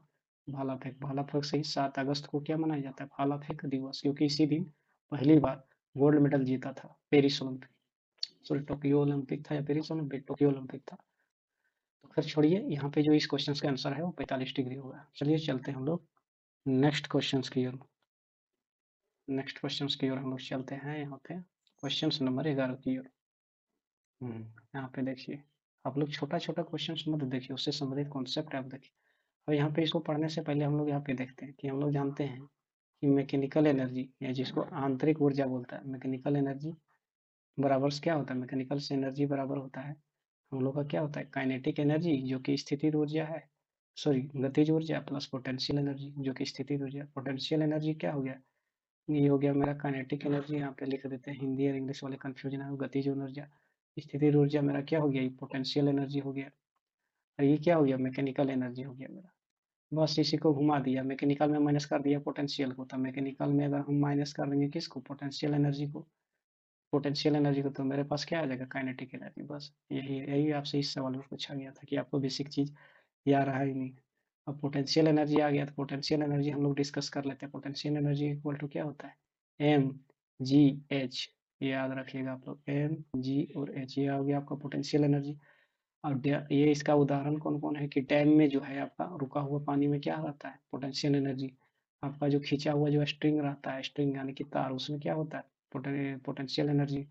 भाला फेंक, भाला फेंक से ही 7 अगस्त को क्या मनाया जाता है? भाला फेंक दिवस, क्योंकि इसी दिन पहली बार गोल्ड मेडल जीता था Paris Olympic, sorry Tokyo Olympic था या पेरिस ओलंपिक, टोक्यो ओलंपिक था। तो फिर छोड़िए, यहाँ पे जो इस क्वेश्चन का आंसर है वो 45 डिग्री होगा। चलिए चलते हैं हम लोग नेक्स्ट क्वेश्चन की ओर। नेक्स्ट क्वेश्चन की ओर हम लोग चलते हैं यहाँ पे क्वेश्चन नंबर 11 की ओर। यहाँ पे देखिए, आप लोग छोटा छोटा क्वेश्चन मत देखिए, उससे संबंधित कॉन्सेप्ट आप देखिए। और यहाँ पे इसको पढ़ने से पहले हम लोग यहाँ पे देखते हैं कि हम लोग जानते हैं कि मैकेनिकल एनर्जी, या जिसको आंतरिक ऊर्जा बोलता है, मैकेनिकल एनर्जी बराबर क्या होता है? मैकेनिकल से एनर्जी बराबर होता है हम लोग का क्या होता है? काइनेटिक एनर्जी जो कि स्थितिज ऊर्जा है, सॉरी गतिज ऊर्जा, प्लस पोटेंशियल एनर्जी जो कि स्थितिज ऊर्जा। पोटेंशियल एनर्जी क्या हो गया? ये हो गया मेरा काइनेटिक एनर्जी, यहाँ पे लिख देते हैं, हिंदी और इंग्लिश वाले कंफ्यूजन है। गतिज ऊर्जा, स्थितिज ऊर्जा मेरा क्या हो गया? ये पोटेंशियल एनर्जी हो गया। और ये क्या हो गया? मैकेनिकल एनर्जी हो गया मेरा। बस इसी को घुमा दिया, मैकेनिकल में माइनस कर दिया पोटेंशियल को, तो मैकेनिकल में अगर हम माइनस कर देंगे किसको? पोटेंशियल एनर्जी को, पोटेंशियल एनर्जी को, तो मेरे पास क्या आ जाएगा? Kinetic energy. बस यही यही आपसे इस सवाल में पूछा गया था कि आपको बेसिक चीज याद रहा ही नहीं। अब पोटेंशियल एनर्जी आ गया, तो पोटेंशियल एनर्जी हम लोग डिस्कस कर लेते हैं। पोटेंशियल एनर्जी इक्वल टू क्या होता है? एम जी एच, याद रखिएगा आप लोग, एम जी और एच, ये हो गया आपका पोटेंशियल एनर्जी। और ये इसका उदाहरण कौन कौन है कि डैम में जो है आपका रुका हुआ पानी में क्या रहता है? Potential energy. आपका जो खींचा हुआ जो स्ट्रिंग रहता है, स्ट्रिंग यानी कि तार, उसमें क्या होता है? Potential energy.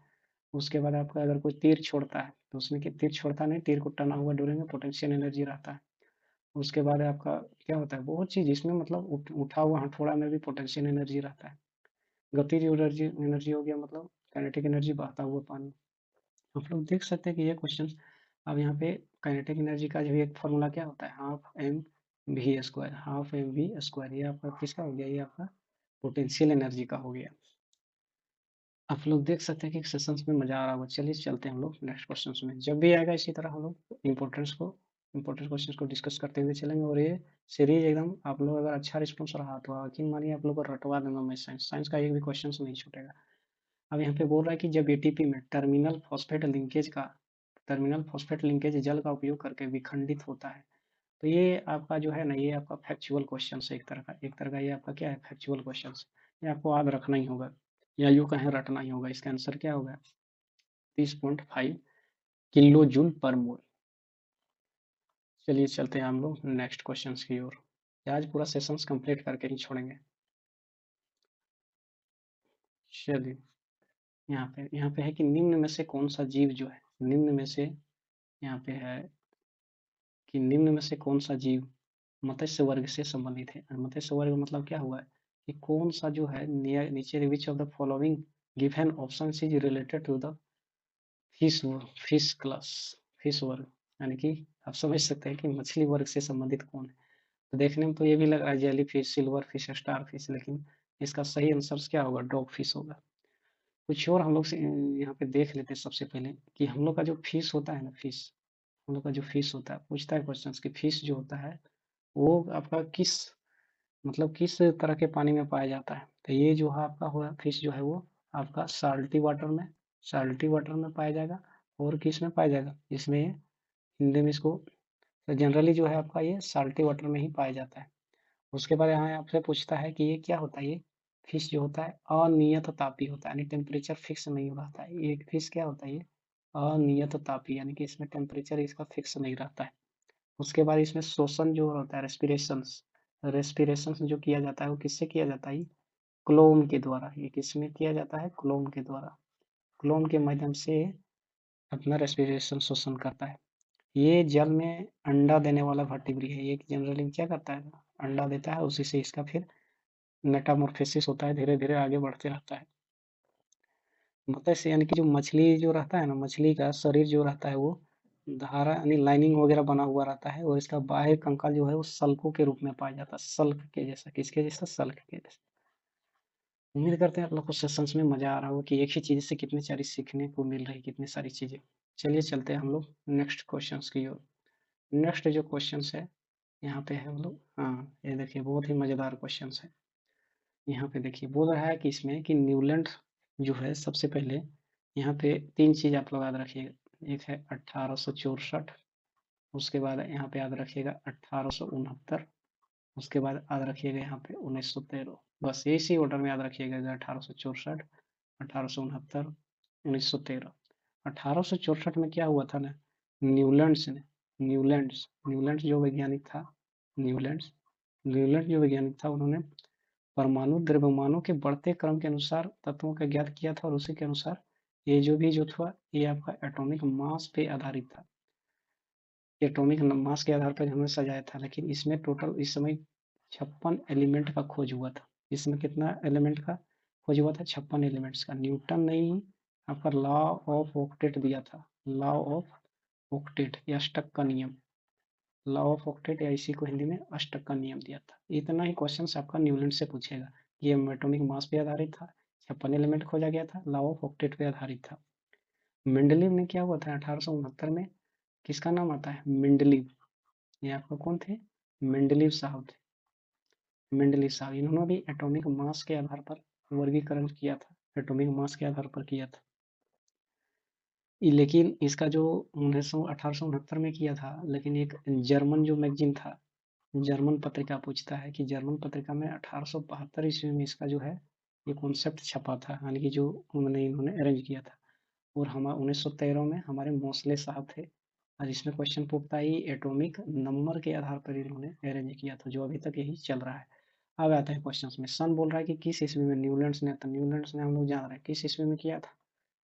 उसके बाद आपका अगर कोई तीर छोड़ता है तो उसमें तीर छोड़ता नहीं, तीर को टना हुआ डोरी पोटेंशियल एनर्जी रहता है। उसके बाद आपका क्या होता है? बहुत चीज इसमें, मतलब उठा हुआ हथौड़ा में भी पोटेंशियल एनर्जी रहता है। गतिज एनर्जी, एनर्जी हो गया मतलब काइनेटिक एनर्जी, बहता हुआ पानी। आप लोग देख सकते हैं कि ये क्वेश्चन, अब यहाँ पे काइनेटिक एनर्जी का जो एक फॉर्मूला क्या होता है? Half M V square, half M V square. ये आपका किसका हो गया? ये आपका पोटेंशियल एनर्जी का हो गया। आप लोग देख सकते हैं कि सेशंस में मजा आ रहा होगा। चलिए चलते हैं हम लोग नेक्स्ट क्वेश्चन में। जब भी आएगा इसी तरह हम लोग इंपॉर्टेंट क्वेश्चन को डिस्कस करते हुए चलेंगे, और ये सीरीज एकदम आप लोग अगर अच्छा रिस्पॉन्स रहा तो यकीन मानिए आप लोग को रटवा दूंगा मैं। साइंस, साइंस का एक भी क्वेश्चन नहीं छूटेगा। अब यहाँ पे बोल रहा है कि जब एटीपी में टर्मिनल फॉस्फेट लिंकेज जल का उपयोग करके विखंडित होता है, तो ये आपका जो है ना, ये आपका फैक्चुअल क्वेश्चन है एक तरह का ये आपका क्या है, फैक्चुअल क्वेश्चन। ये आपको याद रखना ही होगा या यूँ कहें रटना ही होगा। इसका आंसर क्या होगा, 30.5 किलो जूल पर मोल। चलिए चलते हैं हम लोग नेक्स्ट क्वेश्चन की ओर। आज पूरा सेशंस कंप्लीट करके ही छोड़ेंगे। चलिए यहाँ पे है कि निम्न में से कौन सा जीव जो है, निम्न में से यहाँ पे है कि निम्न में से कौन सा जीव मत्स्य वर्ग से संबंधित है। मत्स्य वर्ग मतलब क्या हुआ है कि कौन सा जो है नीचे which of the following given option is related to the fish fish class, fish वर्ग, यानी कि आप समझ सकते हैं कि मछली वर्ग से संबंधित कौन है। तो देखने में तो ये भी लग रहा है jelly fish, silver fish, star fish, लेकिन इसका सही आंसर क्या होगा, डॉग फिश होगा। कुछ और हम लोग यहाँ पे देख लेते हैं सबसे पहले कि हम लोग का जो फिश होता है ना, फिश, हम लोग का जो फिश होता है, पूछता है क्वेश्चन कि फिश जो होता है वो आपका किस मतलब किस तरह के पानी में पाया जाता है। तो ये जो है आपका हुआ फिश जो है वो आपका साल्टी वाटर में पाया जाएगा। और किस में पाया जाएगा, इसमें हिंदी में इसको जनरली जो है आपका ये साल्टी वाटर में ही पाया जाता है। उसके बाद यहाँ आपसे पूछता है कि ये क्या होता है, ये फिश जो होता है अनियत तापी होता है, यानी टेम्परेचर फिक्स नहीं रहता है। ये फिश क्या होता है, ये अनियत तापी, यानी कि इसमें टेम्परेचर इसका फिक्स नहीं रहता है। उसके बाद इसमें श्वसन जो होता है, रेस्पिरेशन जो किया जाता है वो किससे किया जाता है, क्लोम के द्वारा। ये किसमें किया जाता है, क्लोम के द्वारा, क्लोम के माध्यम से अपना रेस्पिरेशन श्वसन करता है। ये जल में अंडा देने वाला वर्टिब्री है। ये जनरली क्या करता है, अंडा देता है, उसी से इसका फिर मेटामॉर्फोसिस होता है, धीरे धीरे आगे बढ़ते रहता है। मत्स्य यानी कि जो मछली जो रहता है ना, मछली का शरीर जो रहता है वो धारा यानी लाइनिंग वगैरह बना हुआ रहता है, और इसका बाह्य कंकाल जो है वो सल्कों के रूप में पाया जाता है, सल्क के जैसा। किसके जैसा, सल्क के जैसा। उम्मीद करते हैं आप लोग को सेशंस में मजा आ रहा हो कि एक ही चीज से कितनी सारी सीखने को मिल रही, कितनी सारी चीजें। चलिए चलते हैं हम लोग नेक्स्ट क्वेश्चन की ओर। नेक्स्ट जो क्वेश्चन है यहाँ पे है हम लोग, हाँ ये देखिए बहुत ही मजेदार क्वेश्चन है। यहाँ पे देखिए बोल रहा है कि इसमें कि न्यूलैंड जो है, सबसे पहले यहाँ पे तीन चीज आप लोग याद रखिएगा। एक है 1864, उसके बाद यहाँ पे याद रखिएगा 1869, उसके बाद याद रखिएगा यहाँ पे 1913। बस इसी ऑर्डर में याद रखिएगा, 1864, 1869, 1913। 1864 में क्या हुआ था ना, न्यूलैंड्स ने न्यूलैंड्स जो वैज्ञानिक था, न्यूलैंड्स न्यूलैंड जो वैज्ञानिक था, उन्होंने परमाणु द्रव्यमानों के बढ़ते क्रम के अनुसार तत्वों का ज्ञात किया था, और उसी के अनुसार ये जो भी जो था ये आपका एटॉमिक मास पे आधारित था। एटॉमिक मास के आधार पर हमने सजाया था, लेकिन इसमें टोटल इस समय 56 एलिमेंट का खोज हुआ था। इसमें कितना एलिमेंट का खोज हुआ था, 56 एलिमेंट्स का। न्यूटन ने ही आपका लॉ ऑफ ऑक्टेट दिया था, लॉ ऑफ ऑक्टेट या अष्टक का नियम, लॉ ऑफ ऑक्टेट या इसी को हिंदी में अष्टक का नियम दिया था। इतना ही क्वेश्चन आपका न्यूलैंड से पूछेगा। ये एटॉमिक मास पे आधारित था, 56 एलिमेंट खोजा गया था, लॉ ऑफ ऑक्टेट पे आधारित था। मेंडलीव में क्या हुआ था 1869 में, किसका नाम आता है, मेंडलीव। ये आपका कौन थे, मेंडलीव साहब थे, मेंडलीव साहब। इन्होंने भी एटॉमिक मास के आधार पर वर्गीकरण किया था, एटॉमिक मास के आधार पर किया था। लेकिन इसका जो 1869 में किया था, लेकिन एक जर्मन जो मैगजीन था, जर्मन पत्रिका पूछता है कि जर्मन पत्रिका में 1872 ईस्वी में इसका जो है ये कॉन्सेप्ट छपा था, यानी कि जो इन्होंने अरेंज किया था। और हम 1913 में हमारे मोस्ले साहब थे। और इसमें क्वेश्चन पूछता है एटॉमिक नंबर के आधार पर इन्होंने अरेंज किया था, जो अभी तक यही चल रहा है। अब आता है क्वेश्चन में, सन बोल रहा है कि किस ईस्वी में न्यूलैंड्स ने, तो न्यूलैंड्स ने हम लोग जान रहे हैं किस ईस्वी में किया था,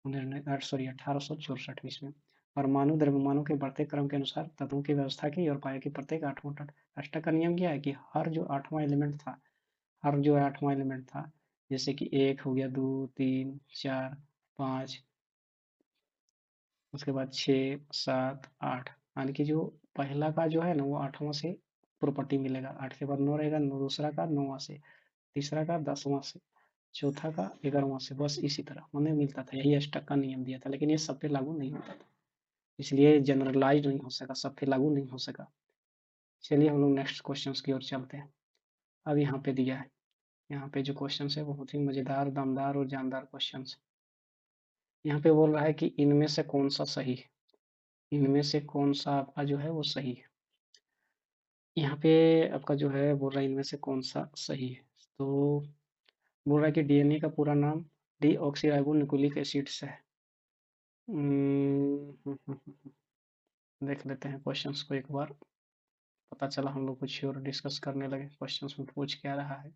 उन्होंने 1864 ईस्वी में। परमाणु द्रव्यमानों के बढ़ते क्रम के अनुसार तत्वों की व्यवस्था की और पाया कि प्रत्येक आठवां अष्टक का नियम क्या है कि हर जो आठवां एलिमेंट था, हर जो आठवां एलिमेंट था, जैसे कि एक हो गया, 2, 3, 4, 5, उसके बाद 6, 7, 8, यानी कि जो पहला का जो है ना वो आठवां से प्रॉपर्टी मिलेगा, 8 के बाद 9 रहेगा, दूसरा का 9वां से, तीसरा का 10वां से, चौथा का 11वां से। बस इसी तरह हमें मिलता था, यही अष्टक का नियम दिया था, लेकिन ये सब पे लागू नहीं होता था, इसलिए जनरलाइज नहीं हो सका, सब पे लागू नहीं हो सका। चलिए हम लोग नेक्स्ट क्वेश्चन की ओर चलते हैं। अब यहाँ पे दिया है, यहाँ पे जो क्वेश्चन है बहुत ही मजेदार, दमदार और जानदार क्वेश्चन है। यहाँ पे बोल रहा है कि इनमें से कौन सा सही है, इनमें से कौन सा आपका जो है वो सही है। यहाँ पे आपका जो है बोल रहा है इनमें से कौन सा सही है, तो बोल रहा है कि डीएनए का पूरा नाम डीऑक्सीराइबोन्यूक्लिक एसिड्स है। देख लेते हैं क्वेश्चंस को एक बार, पता चला हम लोग कुछ और डिस्कस करने लगे, क्वेश्चंस में पूछ क्या रहा है।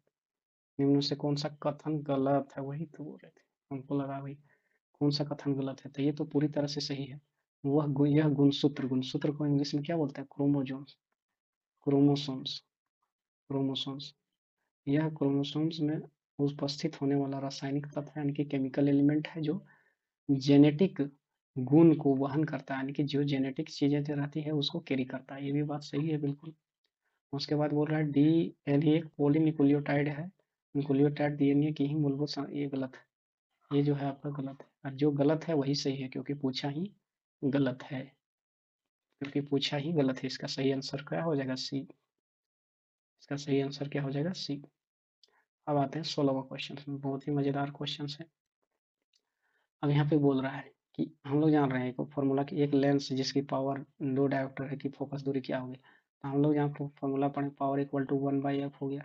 निम्न से कौन सा कथन गलत है, वही तो बोल रहे थे, हमको लगा भाई कौन सा कथन गलत है, तो ये तो पूरी तरह से सही है। यह गुणसूत्र, गुणसूत्र को इंग्लिश में क्या बोलते हैं, क्रोमोजोम्स, क्रोमोसोम्स, क्रोमोसोम्स। यह क्रोमोसोम्स में उपस्थित होने वाला रासायनिक तत्व है, यानी कि केमिकल एलिमेंट है, जो जेनेटिक गुण को वहन करता है, यानी कि जो जेनेटिक चीजें जो रहती है उसको कैरी करता है। ये भी बात सही है बिल्कुल। उसके बाद बोल रहा है डीएनए एक पॉलीन्यूक्लियोटाइड है, न्यूक्लियोटाइड डीएनए की ही मूलभूत ये गलत है, ये जो है आपका गलत है, और जो गलत है वही सही है, क्योंकि पूछा ही गलत है, क्योंकि पूछा ही गलत है। इसका सही आंसर क्या हो जाएगा, सी। इसका सही आंसर क्या हो जाएगा, सी। अब आते हैं 16वां क्वेश्चन, बहुत ही मजेदार क्वेश्चन है। अब यहाँ पे बोल रहा है कि हम लोग जान रहे हैं एक फॉर्मूला की, एक लेंस जिसकी पावर 2 डायोप्टर है की फोकस दूरी क्या होगी, तो हम लोग यहाँ फॉर्मूला पढ़े पावर इक्वल टू 1/f हो गया,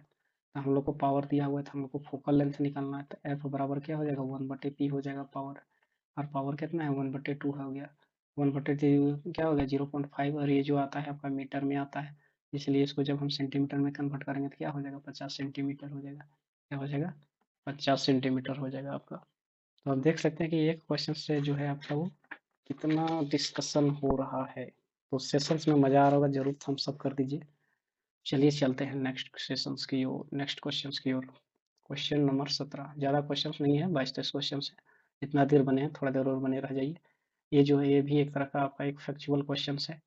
तो हम लोग को पावर दिया हुआ है, तो हम लोग को फोकल लेंथ निकालना है, तो f बराबर क्या हो जाएगा, 1/p हो जाएगा पावर, और पावर कितना है 1/2 हो गया, 1/2 क्या हो गया 0.5, और ये जो आता है आपका मीटर में आता है, इसलिए इसको जब हम सेंटीमीटर में कन्वर्ट करेंगे तो क्या हो जाएगा 50 सेंटीमीटर हो जाएगा, क्या हो जाएगा 50 सेंटीमीटर हो जाएगा आपका। तो आप देख सकते हैं कि एक क्वेश्चन से जो है आपका वो कितना डिस्कशन हो रहा है, तो सेशंस में मजा आ रहा होगा, जरूर थम्स अप कर दीजिए। चलिए चलते हैं नेक्स्ट सेशंस की ओर, नेक्स्ट क्वेश्चंस की ओर। क्वेश्चन नंबर 17, ज़्यादा क्वेश्चंस नहीं है, 22-23 क्वेश्चन है, इतना देर बने हैं, थोड़ा देर और बने रह जाइए। ये जो है ये भी एक तरह का आपका एक फैक्चुअल क्वेश्चन है,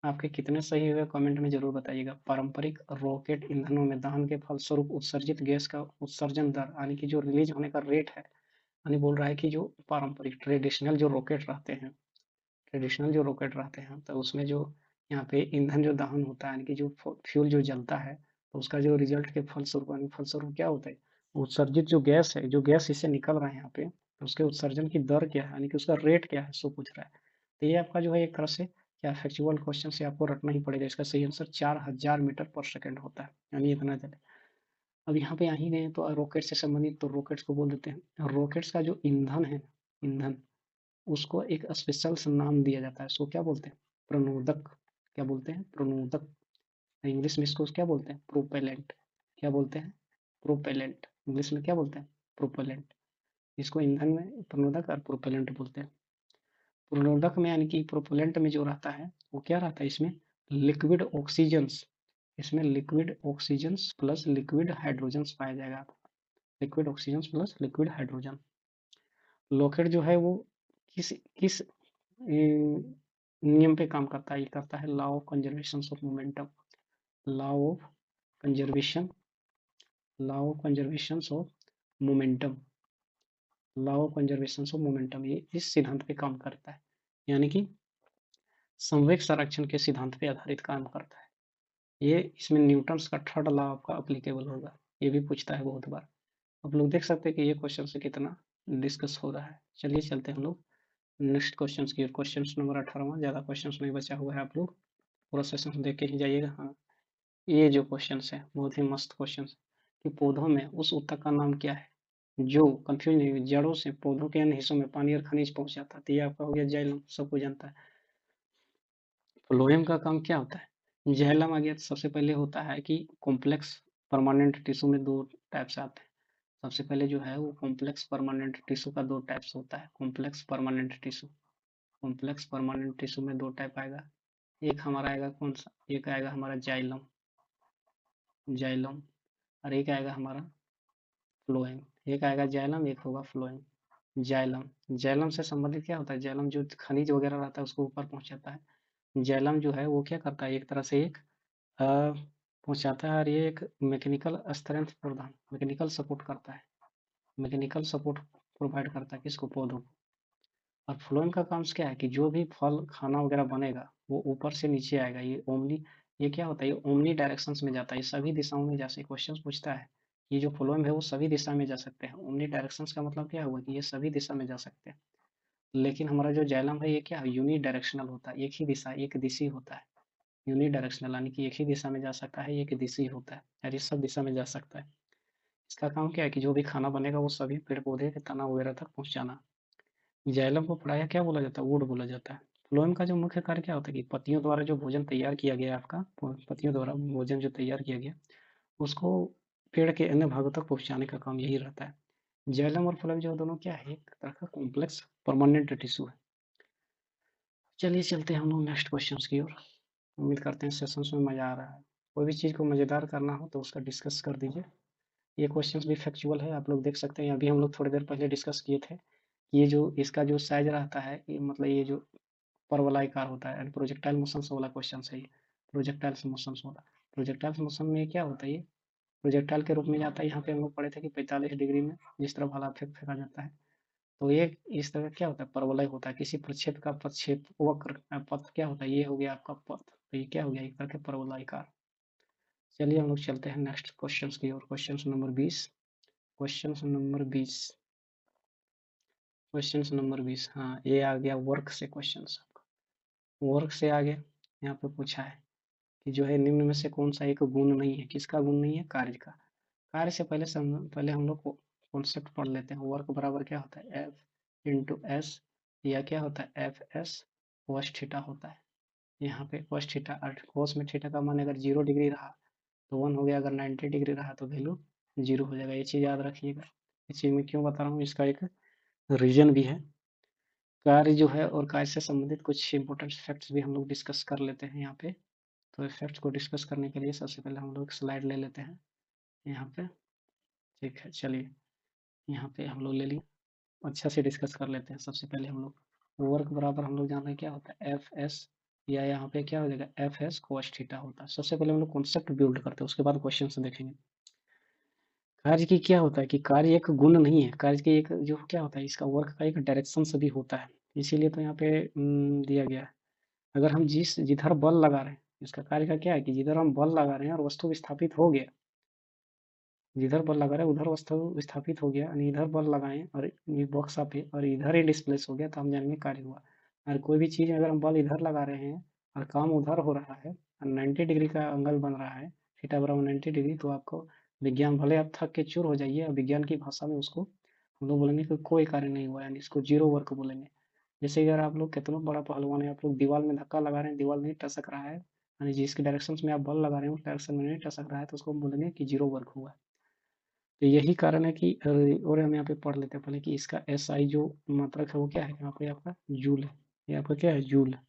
आपके कितने सही हुए कमेंट में जरूर बताइएगा। पारंपरिक रॉकेट ईंधनों में दहन के फलस्वरूप उत्सर्जित गैस का उत्सर्जन दर, यानी कि जो रिलीज होने का रेट है, यानी बोल रहा है कि जो पारंपरिक ट्रेडिशनल जो रॉकेट रहते हैं, ट्रेडिशनल जो रॉकेट रहते हैं, तो उसमें जो यहाँ पे ईंधन जो दहन होता है, यानी कि जो फ्यूल जो जलता है, तो उसका जो रिजल्ट के फलस्वरूप, यानी फलस्वरूप क्या होता है, उत्सर्जित जो गैस है, जो गैस इससे निकल रहा है यहाँ पे, तो उसके उत्सर्जन की दर क्या है, यानी कि उसका रेट क्या है, सो पूछ रहा है। तो ये आपका जो है एक तरह से क्या फैक्चुअल क्वेश्चन से आपको रटना ही पड़ेगा। इसका सही आंसर 4000 मीटर पर सेकंड होता है, यानी इतना चले। अब यहाँ पे आ ही गए तो रॉकेट से संबंधित, तो रॉकेट्स को बोल देते हैं, रॉकेट्स का जो ईंधन है, ईंधन, उसको एक स्पेशल सा नाम दिया जाता है, उसको क्या बोलते हैं, प्रणोदक। क्या बोलते हैं, प्रणोदक। इंग्लिश में इसको क्या बोलते हैं, प्रोपेलेंट। क्या बोलते हैं, प्रोपेलेंट। इंग्लिश में क्या बोलते हैं, प्रोपेलेंट। इसको ईंधन में प्रणोदक और प्रोपेलेंट बोलते हैं। प्रणोदक में यानी कि प्रोपेलेंट में जो रहता है वो क्या रहता है, इसमें लिक्विड ऑक्सीजन्स, इसमें liquid oxygens plus liquid hydrogens पाया जाएगा, liquid oxygens plus liquid hydrogen. Locket जो है वो किस किस नियम पे काम करता है, ये करता है law of conservation of momentum, law of conservation, law of conservation of momentum, law of conservation of momentum, ये इस सिद्धांत पे काम करता है, यानी कि संवेग संरक्षण के सिद्धांत पे आधारित काम करता है। ये इसमें न्यूटन्स का थर्ड लॉ आपका अप्लीकेबल होगा, ये भी पूछता है बहुत बार। आप लोग देख सकते हैं कि ये क्वेश्चन से कितना डिस्कस हो रहा है। चलिए चलते हैं हम लोग नेक्स्ट क्वेश्चन की, क्वेश्चन नंबर 18वां, ज़्यादा क्वेश्चन नहीं बचा हुआ है, आप लोग पूरा सेशन देख के ही जाइएगा। हाँ, ये जो क्वेश्चन है बहुत ही मस्त क्वेश्चन कि पौधों में उस ऊतक का नाम क्या है जो कंफ्यूज नहीं हुई, जड़ों से पौधों के अन्य हिस्सों में पानी और खनिज पहुंच जाता है, तो ये आपका हो गया जाइलम, सबको जानता है। फ्लोएम का काम क्या होता है, जाइलम आ गया, तो सबसे पहले होता है कि कॉम्प्लेक्स परमानेंट टिश्यू में दो टाइप्स आते हैं। सबसे पहले जो है वो कॉम्प्लेक्स परमानेंट टिश्यू का दो टाइप्स होता है, complex permanent tissue, complex permanent tissue में दो टाइप आएगा। एक हमारा आएगा कौन सा, एक आएगा हमारा जाइलम, जाइलम, और एक आएगा हमारा फ्लोएम। एक आएगा जाइलम, एक होगा फ्लोएम। जाइलम, जाइलम से संबंधित क्या होता है, जाइलम जो खनिज वगैरह रहता है उसको ऊपर पहुंचाता है। जाइलम जो है वो क्या करता है, एक तरह से एक पहुंचाता है, और ये एक मैकेनिकल स्ट्रेंथ प्रदान, मैकेनिकल सपोर्ट करता है, मैकेनिकल सपोर्ट प्रोवाइड करता है किसको, पौधों को। और फ्लोएम का काम क्या है कि जो भी फल खाना वगैरह बनेगा वो ऊपर से नीचे आएगा, ये ओमनी, ये क्या होता है, ये ओमनी डायरेक्शंस में जाता है, ये सभी दिशाओं में जैसे क्वेश्चन पूछता है ये जो फ्लोएम है वो सभी दिशा में जा सकते हैं। ओमनी डायरेक्शंस का मतलब क्या हुआ कि ये सभी दिशा में जा सकते हैं। लेकिन हमारा जो जाइलम है ये क्या है, यूनि डायरेक्शनल होता है, एक ही दिशा, एक दिशी होता है। यूनि डायरेक्शनल यानी कि एक ही दिशा में जा सकता है, एक दिशी होता है और ये सब दिशा में जा सकता है। इसका काम क्या है कि जो भी खाना बनेगा वो सभी पेड़ पौधे के तना वगैरह तक पहुंचाना। जाइलम को पढ़ाया क्या बोला जाता है, वुड बोला जाता है। फ्लोएम का जो मुख्य कार्य क्या होता है कि पत्तियों द्वारा जो भोजन तैयार किया गया आपका, पत्तियों द्वारा भोजन जो तैयार किया गया उसको पेड़ के अन्य भागों तक पहुंचाने का काम यही रहता है। जाइलम और फ्लोएम जो दोनों क्या है, एक तरह का कॉम्प्लेक्स परमानेंट टिश्यू है। चलिए चलते हैं हम लोग नेक्स्ट क्वेश्चन की ओर। उम्मीद करते हैं सेशंस में मजा आ रहा है। कोई भी चीज़ को मज़ेदार करना हो तो उसका डिस्कस कर दीजिए। ये क्वेश्चंस भी फैक्चुअल है, आप लोग देख सकते हैं। अभी हम लोग थोड़ी देर पहले डिस्कस किए थे। ये जो इसका जो साइज रहता है, ये मतलब ये जो परवलयाकार होता है, प्रोजेक्टाइल मोशंस वाला क्वेश्चन है ये। प्रोजेक्टाइल मोशंस वाला, प्रोजेक्टाइल मोशन में क्या होता है, ये प्रोजेक्टाइल के रूप में जाता है। यहाँ पे हम लोग पढ़े थे कि 45 डिग्री में जिस तरफ भाला फेंका जाता है, तो ये इस तरह क्या होता है, परवलय होता है। किसी प्रक्षेप का प्रक्षेप वक्र पथ क्या होता है, ये हो गया आपका पथ, तो ये क्या हो गया, एक तरह के परवलयाकार। चलिए हम लोग चलते हैं नेक्स्ट क्वेश्चन की ओर। Question number 20। Question number 20। Question number 20, हाँ ये आ गया वर्क से क्वेश्चन। वर्क से आगे यहाँ पे पूछा है कि जो है निम्न में से कौन सा एक गुण नहीं है। किसका गुण नहीं है, कार्य का। कार्य से पहले हम लोग कॉन्सेप्ट पढ़ लेते हैं। वर्क बराबर क्या होता है, एफ इंटू एस, या क्या होता है एफ एस कोस थीटा होता है। यहाँ पे कोस थीटा, कोस में थीटा का मान अगर 0 डिग्री रहा तो 1 हो गया, अगर 90 डिग्री रहा तो वैल्यू 0 हो जाएगा। ये चीज़ याद रखिएगा। इस चीज़ में क्यों बता रहा हूँ, इसका एक रीजन भी है। कार्य जो है और कार्य से संबंधित कुछ इंपॉर्टेंट फैक्ट्स भी हम लोग डिस्कस कर लेते हैं यहाँ पे। तो फैक्ट्स को डिस्कस करने के लिए सबसे पहले हम लोग स्लाइड ले लेते हैं यहाँ पे। ठीक है, चलिए यहाँ पे हम लोग ले लिए, अच्छा से डिस्कस कर लेते हैं। सबसे पहले हम लोग वर्क बराबर हम लोग जान रहे हैं क्या होता है, एफ एस, या यहाँ पे क्या हो जाएगा एफ एस कोस थीटा होता है। सबसे पहले हम लोग कॉन्सेप्ट बिल्ड करते हैं, उसके बाद क्वेश्चन से देखेंगे। कार्य की क्या होता है कि कार्य एक गुण नहीं है, कार्य की एक जो क्या होता है, इसका वर्क का एक डायरेक्शन से भी होता है। इसीलिए तो यहाँ पे दिया गया है। अगर हम जिधर बल लगा रहे हैं, इसका कार्य का क्या है कि जिधर हम बल लगा रहे हैं और वस्तु विस्थापित हो गया, जिधर बल लगा रहे हैं उधर वस्तु विस्थापित हो गया, यानी इधर बल लगाए और ये बॉक्स पे और इधर ही डिस्प्लेस हो गया, तो हम जानेंगे कार्य हुआ। और कोई भी चीज़ अगर हम बल इधर लगा रहे हैं और काम उधर हो रहा है और 90 डिग्री का एंगल बन रहा है, थीटा बराबर 90 डिग्री, तो आपको विज्ञान, भले आप थक के चूर हो जाइए, और विज्ञान की भाषा में उसको हम लोग बोलेंगे कि कोई कार्य नहीं हुआ, यानी इसको जीरो वर्क बोलेंगे। जैसे अगर आप लोग कितना बड़ा पहलवान है, आप लोग दीवार में धक्का लगा रहे हैं, दीवार नहीं टसक रहा है, यानी जिसके डायरेक्शन में आप बल लगा रहे हैं उस डायरेक्शन में नहीं टसक रहा है, तो उसको हम बोलेंगे कि जीरो वर्क हुआ। तो यही कारण है कि और हम यहाँ पे पढ़ लेते हैं पहले कि इसका एस आई जो मात्रक है वो क्या है, यहाँ पे आपका जूल है। ये आपका क्या है, जूल है।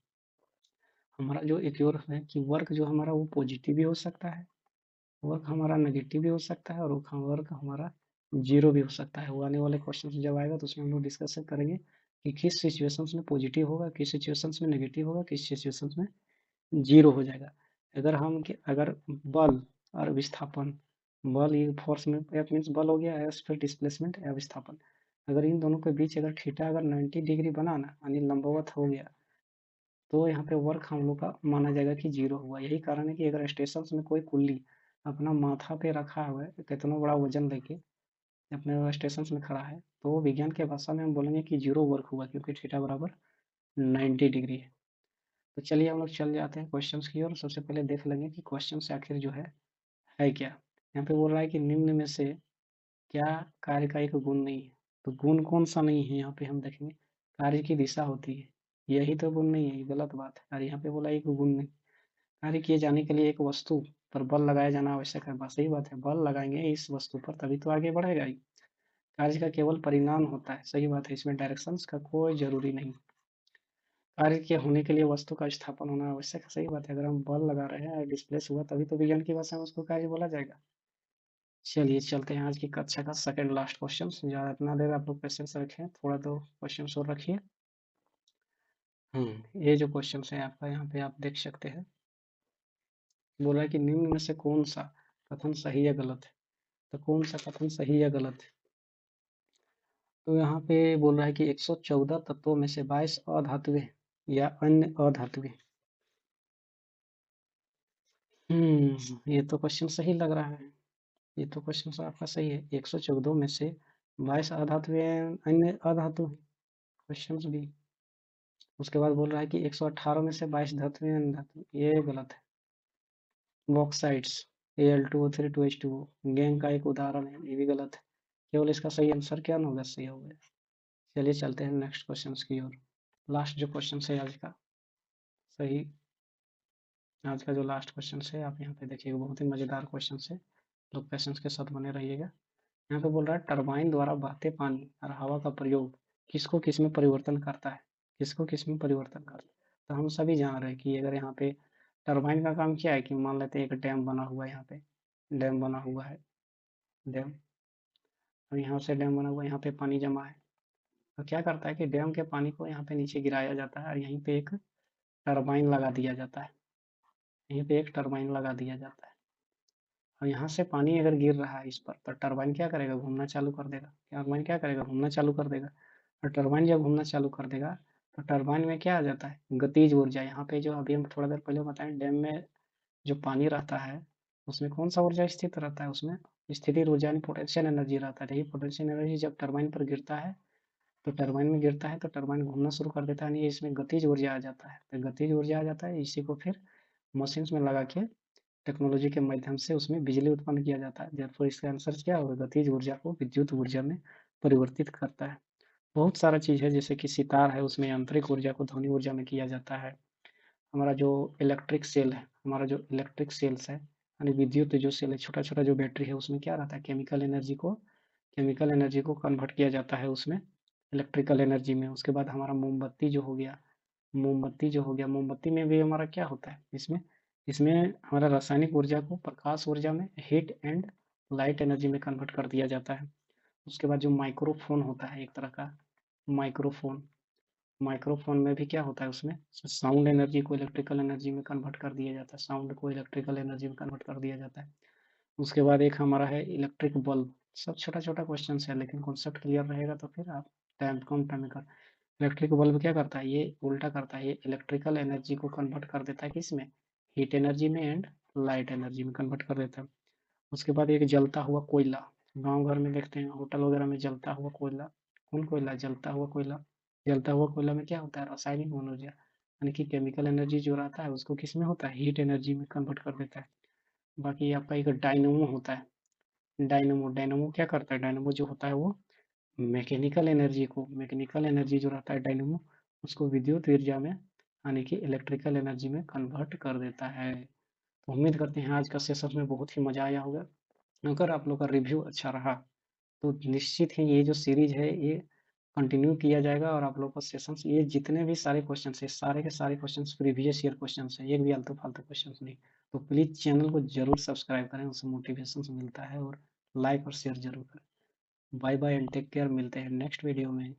हमारा जो एक और है कि वर्क जो हमारा वो पॉजिटिव भी हो सकता है, वर्क हमारा नेगेटिव भी हो सकता है, और वर्क हमारा जीरो भी हो सकता है। वो आने वाले क्वेश्चन जब आएगा तो उसमें हम लोग डिस्कस करेंगे कि किस सिचुएशंस में पॉजिटिव होगा, किस सिचुएशंस में नेगेटिव होगा, किस सिचुएशंस में जीरो हो जाएगा। अगर बल और विस्थापन, बल ये फोर्स में एफ मीन्स बल हो गया, एस फिर डिस्प्लेसमेंट या विस्थापन, अगर इन दोनों के बीच अगर थीटा अगर 90 डिग्री बना ना, यानी लंबवत हो गया, तो यहाँ पे वर्क हम लोग का माना जाएगा कि जीरो हुआ। यही कारण है कि अगर स्टेशन में कोई कुल्ली अपना माथा पे रखा हुआ है, कितना बड़ा वजन लेके अपने स्टेशन में खड़ा है, तो विज्ञान के भाषा में हम बोलेंगे कि जीरो वर्क हुआ, क्योंकि थीटा बराबर 90 डिग्री है। तो चलिए हम लोग चल जाते हैं क्वेश्चंस की ओर। सबसे पहले देख लेंगे कि क्वेश्चन से आखिर जो है क्या। यहाँ पे बोल रहा है कि निम्न में से क्या कार्य का एक गुण नहीं है। तो गुण कौन सा नहीं है, यहाँ पे हम देखेंगे कार्य की दिशा होती है, यही तो गुण नहीं है, ये गलत बात है। और यहाँ पे बोला एक गुण नहीं, कार्य किए जाने के लिए एक वस्तु पर बल लगाया जाना आवश्यक है। बात सही बात है, बल लगाएंगे इस वस्तु पर तभी तो आगे बढ़ेगा ही। कार्य का केवल परिणाम होता है, सही बात है, इसमें डायरेक्शंस का कोई जरूरी नहीं। कार्य के होने के लिए वस्तु का स्थापन होना आवश्यक है, सही बात है। अगर हम बल लगा रहे हैं और डिस्प्लेस हुआ तभी तो विज्ञान की भाषा में उसको कार्य बोला जाएगा। चलिए चलते हैं आज की कक्षा का सेकंड लास्ट क्वेश्चन। ज़्यादा इतना देर आप लोग पेशेंस रखें, थोड़ा तो क्वेश्चन और रखिए। ये जो क्वेश्चन है आपका, यहाँ पे आप देख सकते हैं, बोल रहा है कि निम्न में से कौन सा कथन सही या गलत है। तो कौन सा कथन सही या गलत है, तो यहाँ पे बोल रहा है कि 114 तत्वों में से 22 अधातुएं या अन्य अधातुएं। ये तो क्वेश्चन सही लग रहा है। ये तो क्वेश्चन आपका सही है। 114 में से 22 अधातु अन्य अधातु हैं। क्वेश्चन भी उसके बाद बोल रहा है कि 118 में से 22 धातु अन्य धातु, ये गलत है। बॉक्साइड्स Al2O3 2H2O गैंग का एक उदाहरण है, ये भी गलत है। केवल इसका सही आंसर क्या होगा, सही होगा। चलिए चलते हैं नेक्स्ट क्वेश्चन की ओर। लास्ट जो क्वेश्चन है आज का, सही आज का जो लास्ट क्वेश्चन है आप यहाँ पे देखिएगा, बहुत ही मजेदार क्वेश्चन है, लोग पेशेंस के साथ बने रहिएगा। यहाँ पे बोल रहा है टरबाइन द्वारा बहते पानी और हवा का प्रयोग किसको किस में परिवर्तन करता है, किसको किस में परिवर्तन करता है। तो हम सभी जान रहे हैं कि अगर यहाँ पे टरबाइन का काम क्या है कि मान लेते हैं एक डैम बना हुआ है, यहाँ पे डैम बना हुआ है, डैम, और यहाँ से डैम बना हुआ है, यहाँ पे पानी जमा है। तो क्या करता है कि डैम के पानी को यहाँ पे नीचे गिराया जाता है और यहीं पे एक टरबाइन लगा दिया जाता है, यहीं पे एक टरबाइन लगा दिया जाता है। और यहाँ से पानी अगर गिर रहा है इस पर, तो टरबाइन क्या करेगा, घूमना चालू कर देगा। टरबाइन क्या करेगा, घूमना चालू कर देगा। और टरबाइन जब घूमना चालू कर देगा तो टरबाइन में क्या आ जाता है, गतिज ऊर्जा। यहाँ पे जो अभी हम थोड़ा देर पहले बताएं, डैम में जो पानी रहता है उसमें कौन सा ऊर्जा स्थित रहता है, उसमें स्थितिज ऊर्जा यानी पोटेंशियल एनर्जी रहता है। यही पोटेंशियल एनर्जी जब टरबाइन पर गिरता है, तो टरबाइन में गिरता है तो टरबाइन घूमना शुरू कर देता है, यानी इसमें गतिज ऊर्जा आ जाता है। तो गतिज ऊर्जा आ जाता है, इसी को फिर मशीन में लगा के टेक्नोलॉजी के माध्यम से उसमें बिजली उत्पन्न किया जाता है। therefore इसका आंसर क्या होगा, गतिज ऊर्जा को विद्युत ऊर्जा में परिवर्तित करता है। बहुत सारा चीज है, जैसे कि सितार है, उसमें यांत्रिक ऊर्जा को ध्वनि ऊर्जा में किया जाता है। हमारा जो इलेक्ट्रिक सेल है, हमारा जो इलेक्ट्रिक सेल्स है, यानी विद्युत जो सेल है, छोटा छोटा जो बैटरी है, उसमें क्या रहता है, केमिकल एनर्जी को कन्वर्ट किया जाता है उसमें इलेक्ट्रिकल एनर्जी में। उसके बाद हमारा मोमबत्ती जो हो गया, मोमबत्ती में भी हमारा क्या होता है, इसमें इसमें हमारा रासायनिक ऊर्जा को प्रकाश ऊर्जा में, हीट एंड लाइट एनर्जी में कन्वर्ट कर दिया जाता है। उसके बाद जो माइक्रोफोन होता है, एक तरह का माइक्रोफोन, माइक्रोफोन में भी क्या होता है, उसमें साउंड एनर्जी को इलेक्ट्रिकल एनर्जी में कन्वर्ट कर दिया जाता है, साउंड को इलेक्ट्रिकल एनर्जी में कन्वर्ट कर दिया जाता है। उसके बाद एक हमारा है इलेक्ट्रिक बल्ब। सब छोटा छोटा क्वेश्चन है, लेकिन कॉन्सेप्ट क्लियर रहेगा तो फिर आप टाइम कम टाइम में कर। इलेक्ट्रिक बल्ब क्या करता है, ये उल्टा करता है, ये इलेक्ट्रिकल एनर्जी को कन्वर्ट कर देता है किसमें, हीट एनर्जी में एंड लाइट एनर्जी में कन्वर्ट कर देता है। उसके बाद एक जलता हुआ कोयला, गांव घर में देखते हैं, होटल वगैरह में जलता हुआ कोयला, कौन कोयला, जलता हुआ कोयला। जलता हुआ कोयला में क्या होता है, रासायनिक ऊर्जा यानी कि केमिकल एनर्जी जो रहता है उसको किस में होता है, हीट एनर्जी में कन्वर्ट कर देता है। बाकी आपका एक डायनमो होता है, डायनमो, डायनमो क्या करता है, डायनमो जो होता है वो मैकेनिकल एनर्जी जो रहता है डायनेमो, उसको विद्युत ऊर्जा में यानी कि इलेक्ट्रिकल एनर्जी में कन्वर्ट कर देता है। तो उम्मीद करते हैं आज का सेशन में बहुत ही मजा आया होगा। अगर आप लोग का रिव्यू अच्छा रहा तो निश्चित ही ये जो सीरीज है ये कंटिन्यू किया जाएगा, और आप लोग का सेशंस, ये जितने भी सारे क्वेश्चन है, सारे के सारे क्वेश्चन प्रीवियस ईयर क्वेश्चन है, एक भी आलतू फालतू क्वेश्चन नहीं। तो प्लीज चैनल को जरूर सब्सक्राइब करें, उससे मोटिवेशन मिलता है, और लाइक और शेयर जरूर करें। Bye bye and take care, मिलते हैं नेक्स्ट वीडियो में।